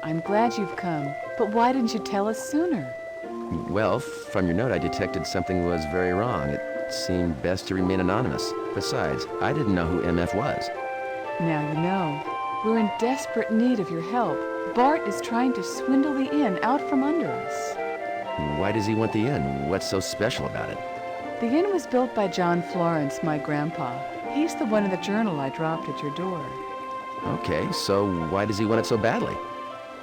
I'm glad you've come, but why didn't you tell us sooner? Well, from your note I detected something was very wrong. It seemed best to remain anonymous. Besides, I didn't know who MF was. Now you know. We're in desperate need of your help. Bart is trying to swindle the inn out from under us. Why does he want the inn? What's so special about it? The inn was built by John Florence, my grandpa. He's the one in the journal I dropped at your door. Okay, so why does he want it so badly?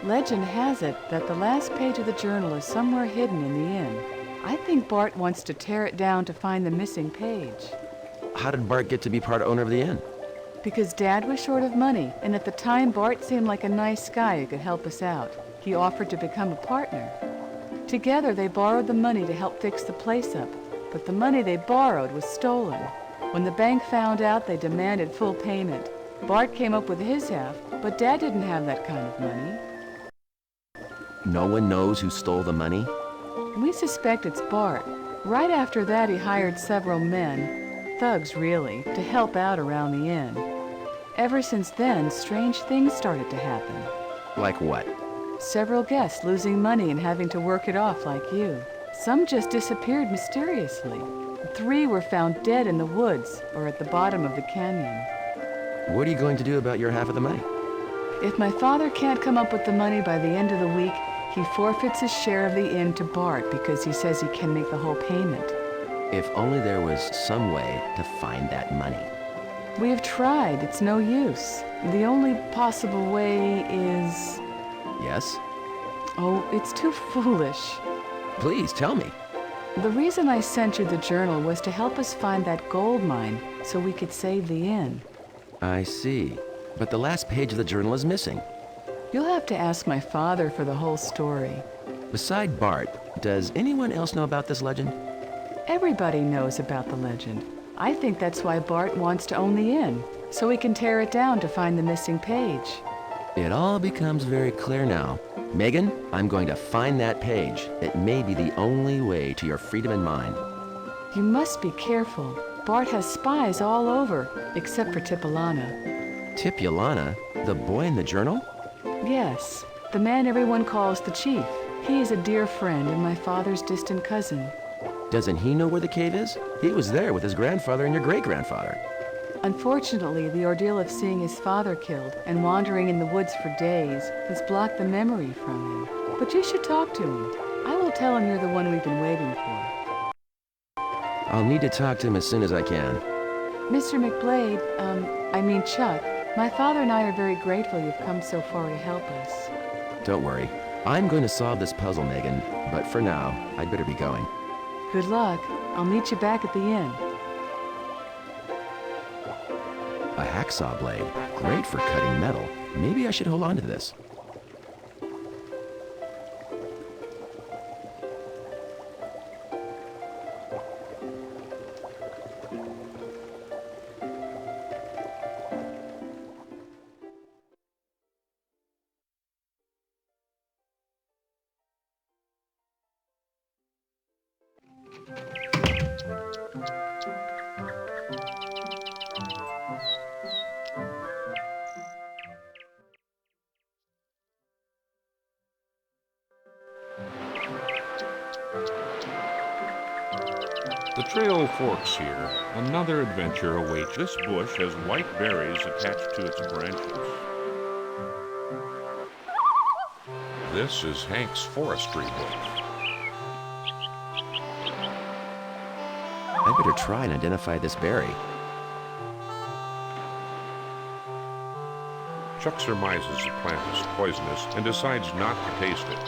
Legend has it that the last page of the journal is somewhere hidden in the inn. I think Bart wants to tear it down to find the missing page. How did Bart get to be part owner of the inn? Because Dad was short of money, and at the time Bart seemed like a nice guy who could help us out. He offered to become a partner. Together they borrowed the money to help fix the place up, but the money they borrowed was stolen. When the bank found out, they demanded full payment. Bart came up with his half, but Dad didn't have that kind of money. No one knows who stole the money? We suspect it's Bart. Right after that, he hired several men, thugs really, to help out around the inn. Ever since then, strange things started to happen. Like what? Several guests losing money and having to work it off like you. Some just disappeared mysteriously. 3 were found dead in the woods or at the bottom of the canyon. What are you going to do about your half of the money? If my father can't come up with the money by the end of the week, he forfeits his share of the inn to Bart because he says he can make the whole payment. If only there was some way to find that money. We have tried. It's no use. The only possible way is... Yes? Oh, it's too foolish. Please, tell me. The reason I sent you the journal was to help us find that gold mine so we could save the inn. I see. But the last page of the journal is missing. You'll have to ask my father for the whole story. Beside Bart, does anyone else know about this legend? Everybody knows about the legend. I think that's why Bart wants to own the inn, so he can tear it down to find the missing page. It all becomes very clear now. Megan, I'm going to find that page. It may be the only way to your freedom in mind. You must be careful. Bart has spies all over, except for Tipolana. Tipolana? The boy in the journal? Yes, the man everyone calls the chief. He is a dear friend and my father's distant cousin. Doesn't he know where the cave is? He was there with his grandfather and your great-grandfather. Unfortunately, the ordeal of seeing his father killed and wandering in the woods for days has blocked the memory from him. But you should talk to him. I will tell him you're the one we've been waiting for. I'll need to talk to him as soon as I can. Mr. McBlade, I mean Chuck, my father and I are very grateful you've come so far to help us. Don't worry. I'm going to solve this puzzle, Megan. But for now, I'd better be going. Good luck. I'll meet you back at the inn. A hacksaw blade. Great for cutting metal. Maybe I should hold on to this. The trail forks here. Another adventure awaits. This bush has white berries attached to its branches. This is Hank's forestry book. I'd better try and identify this berry. Chuck surmises the plant is poisonous and decides not to taste it.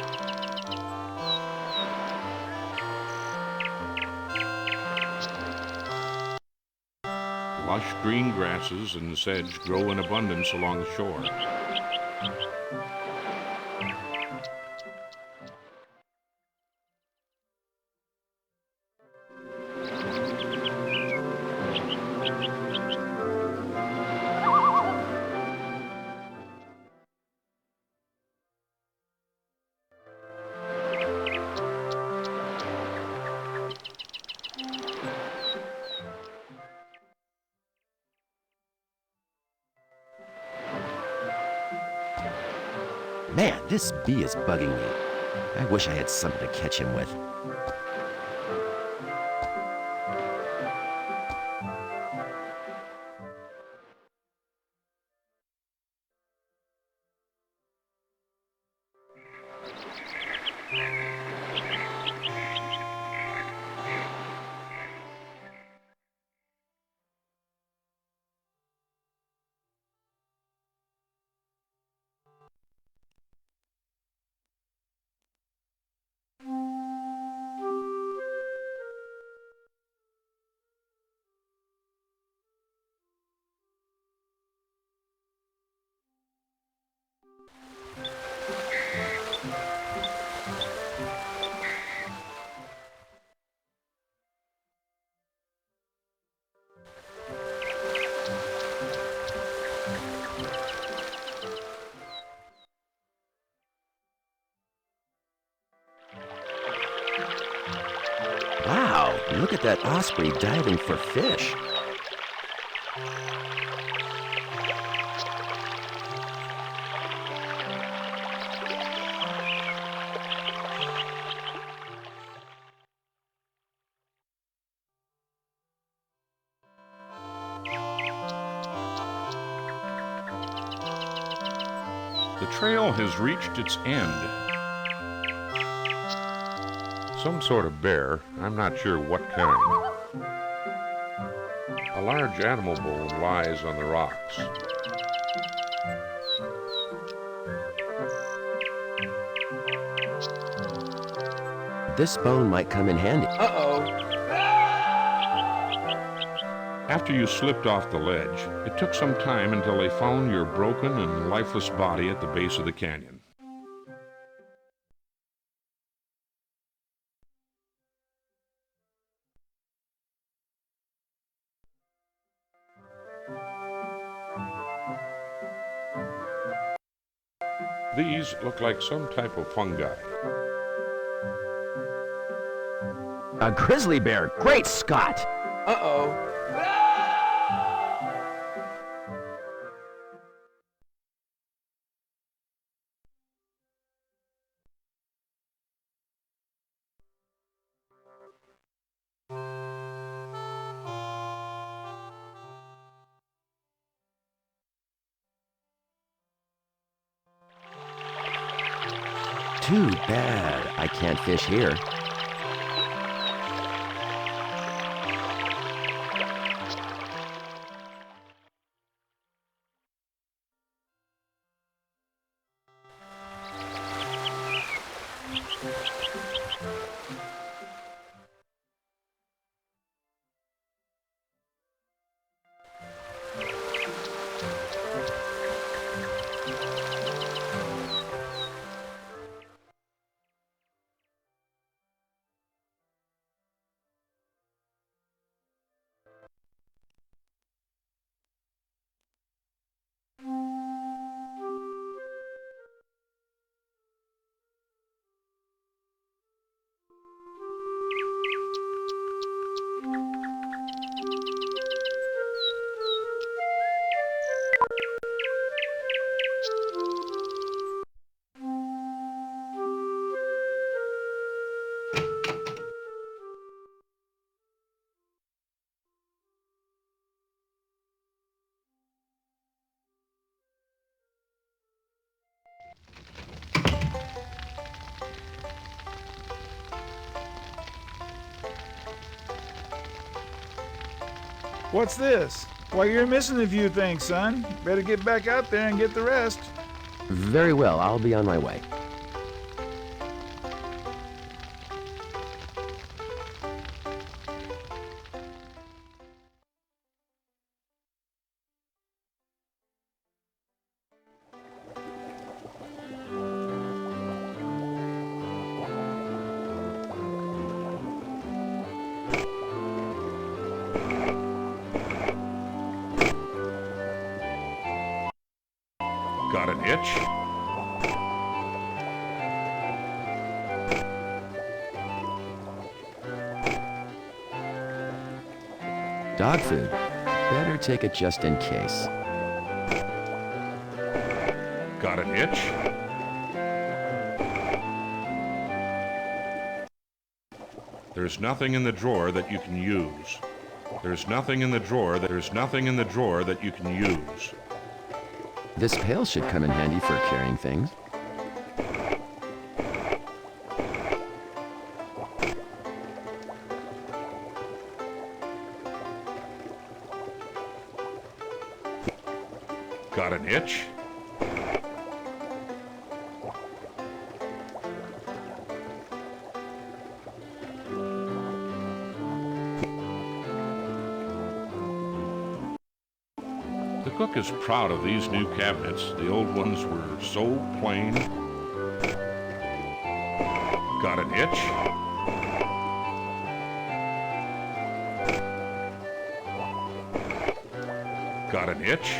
Lush green grasses and sedge grow in abundance along the shore. Man, this bee is bugging me. I wish I had something to catch him with. Wow, look at that osprey diving for fish. The trail has reached its end. some sort of bear. I'm not sure what kind. A large animal bone lies on the rocks. This bone might come in handy. After you slipped off the ledge, it took some time until they found your broken and lifeless body at the base of the canyon. These look like some type of fungi. A grizzly bear! Great Scott! Too bad I can't fish here. What's this? Why, you're missing a few things, son. Better get back out there and get the rest. Very well, I'll be on my way. Got an itch? Dog food. Better take it just in case. Got an itch? There's nothing in the drawer that you can use. There's nothing in the drawer that you can use. This pail should come in handy for carrying things. Got an itch? The cook is proud of these new cabinets. The old ones were so plain. Got an itch? Got an itch?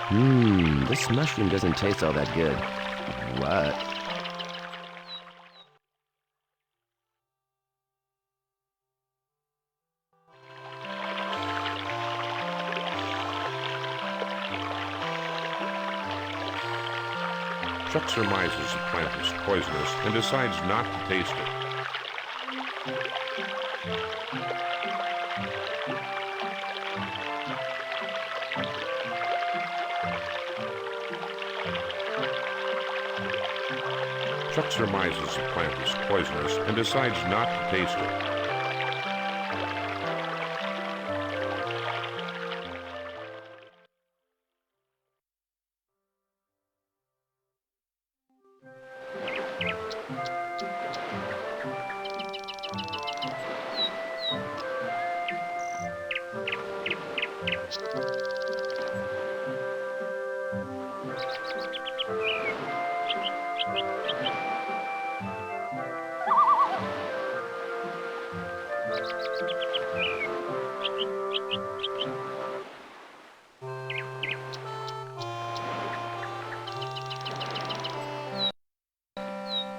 This mushroom doesn't taste all that good. What? Chuck surmises the plant is poisonous and decides not to taste it. Chuck surmises the plant is poisonous and decides not to taste it.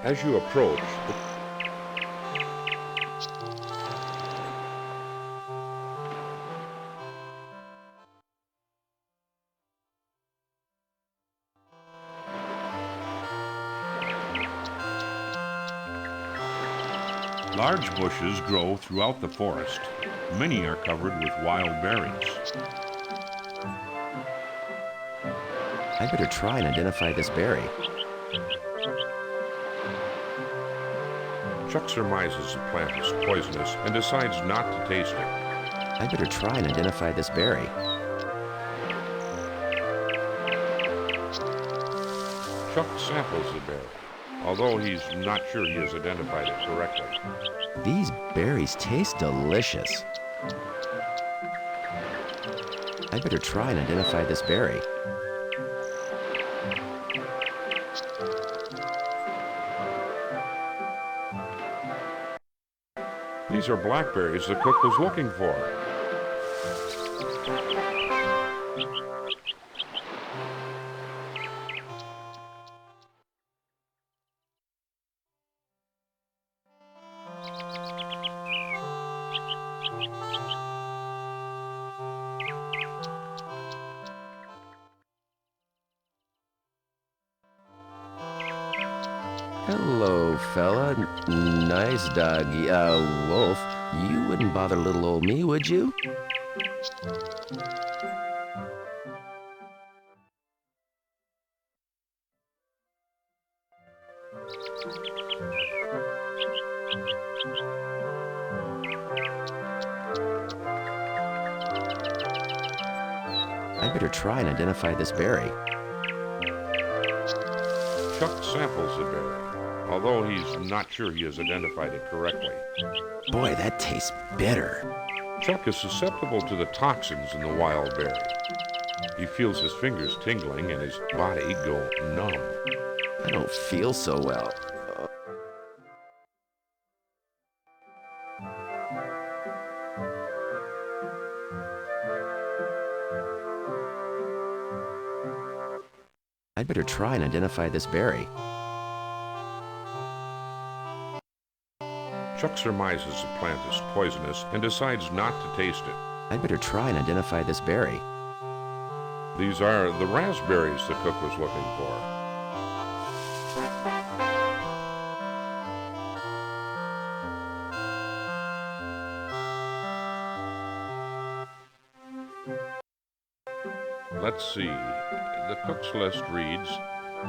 As you approach, large bushes grow throughout the forest. Many are covered with wild berries. I better try and identify this berry. Chuck surmises the plant is poisonous and decides not to taste it. I better try and identify this berry. Chuck samples the berry, although he's not sure he has identified it correctly. These berries taste delicious. I better try and identify this berry. These are blackberries the cook was looking for. Hello, fella. Nice doggy. Wolf, you wouldn't bother little old me, would you? I better try and identify this berry. Chuck samples the berry, although he's not sure he has identified it correctly. Boy, that tastes bitter. Chuck is susceptible to the toxins in the wild berry. He feels his fingers tingling and his body go numb. I don't feel so well. I'd better try and identify this berry. Chuck surmises the plant is poisonous and decides not to taste it. I'd better try and identify this berry. These are the raspberries the cook was looking for. Let's see. The cook's list reads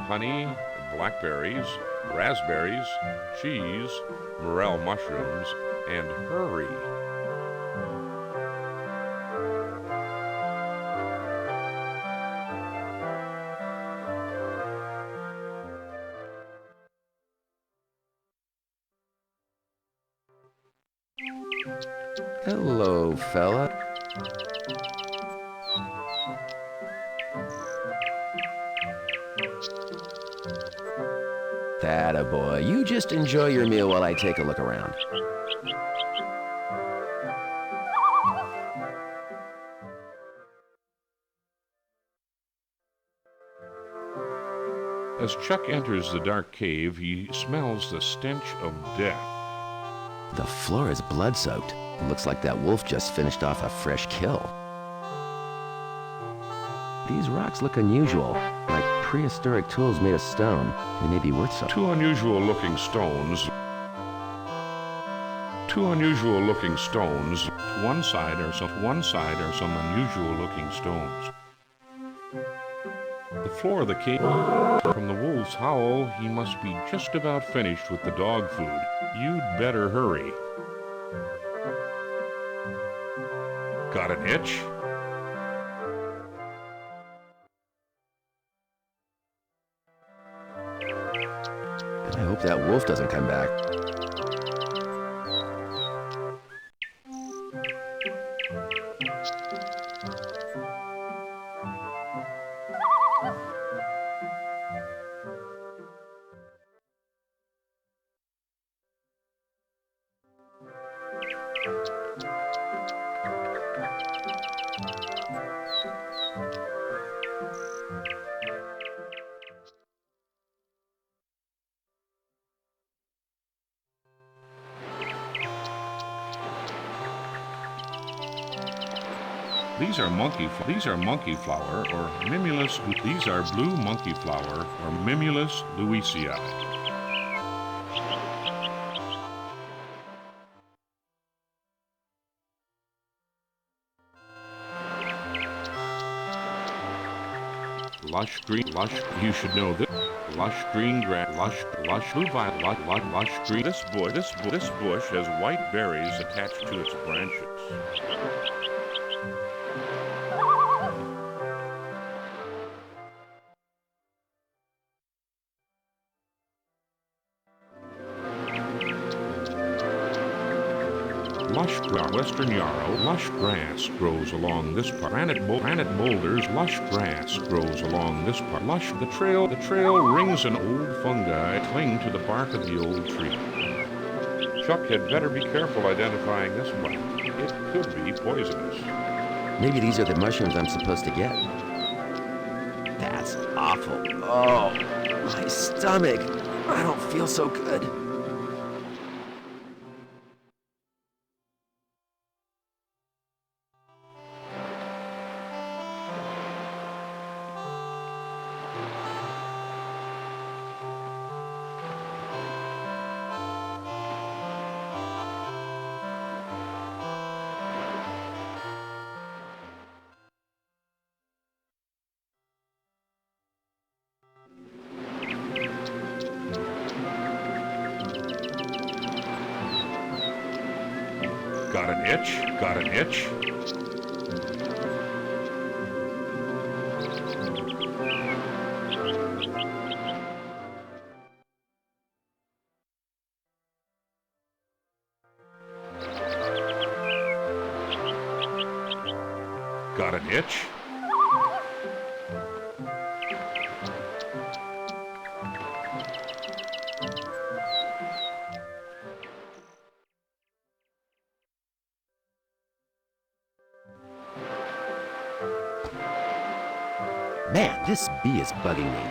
honey, blackberries, raspberries, cheese, morel mushrooms, and hurry. Hello, fella. Attaboy. You just enjoy your meal while I take a look around. As Chuck enters the dark cave, he smells the stench of death. The floor is blood-soaked. Looks like that wolf just finished off a fresh kill. These rocks look unusual, like prehistoric tools made of stone. They may be worth something. Two unusual looking stones. One side are some unusual looking stones. The floor of the cave. From the wolf's howl, he must be just about finished with the dog food. You'd better hurry. Got an itch? I hope that wolf doesn't come back. These are monkey flower or Mimulus. These are blue monkey flower or Mimulus louisii. You should know this. Lush green grass, lush blue violet, lush green. This bush has white berries attached to its branches. Western yarrow, lush grass grows along this part. Granite boulders, lush grass grows along this part. The trail rings an old fungi cling to the bark of the old tree. Chuck had better be careful identifying this plant. It could be poisonous. Maybe these are the mushrooms I'm supposed to get. That's awful. Oh, my stomach. I don't feel so good. Got an itch? Got an itch? Got an itch? Man, this bee is bugging me.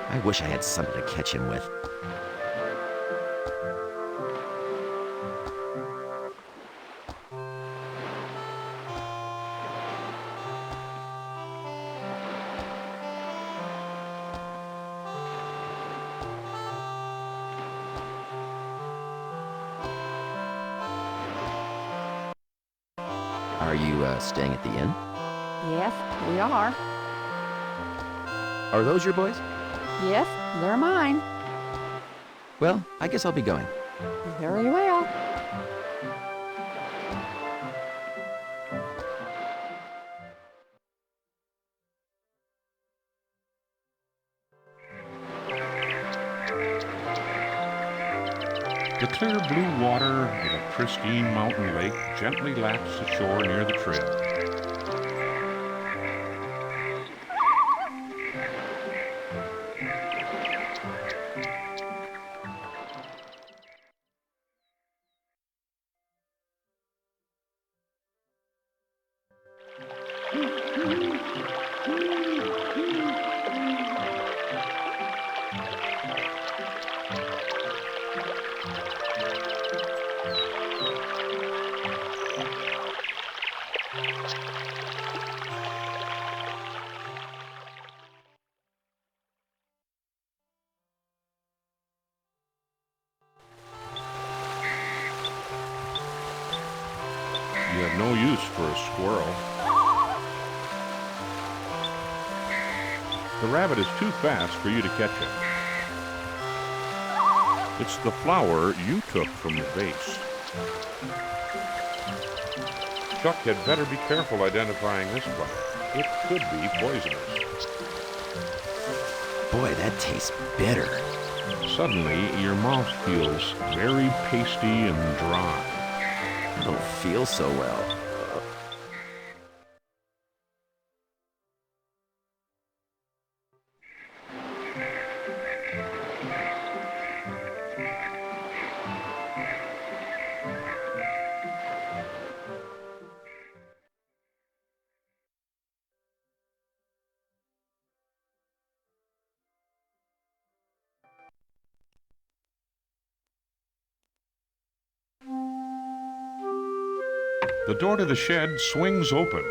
I wish I had something to catch him with. Are you staying at the inn? Yes, we are. Are those your boys? Yes, they're mine. Well, I guess I'll be going. Very well. The clear blue water of a pristine mountain lake gently laps the shore near the trail. The rabbit is too fast for you to catch him. It's the flower you took from the vase. Chuck had better be careful identifying this flower. It could be poisonous. Boy, that tastes bitter. Suddenly, your mouth feels very pasty and dry. I don't feel so well. The door to the shed swings open.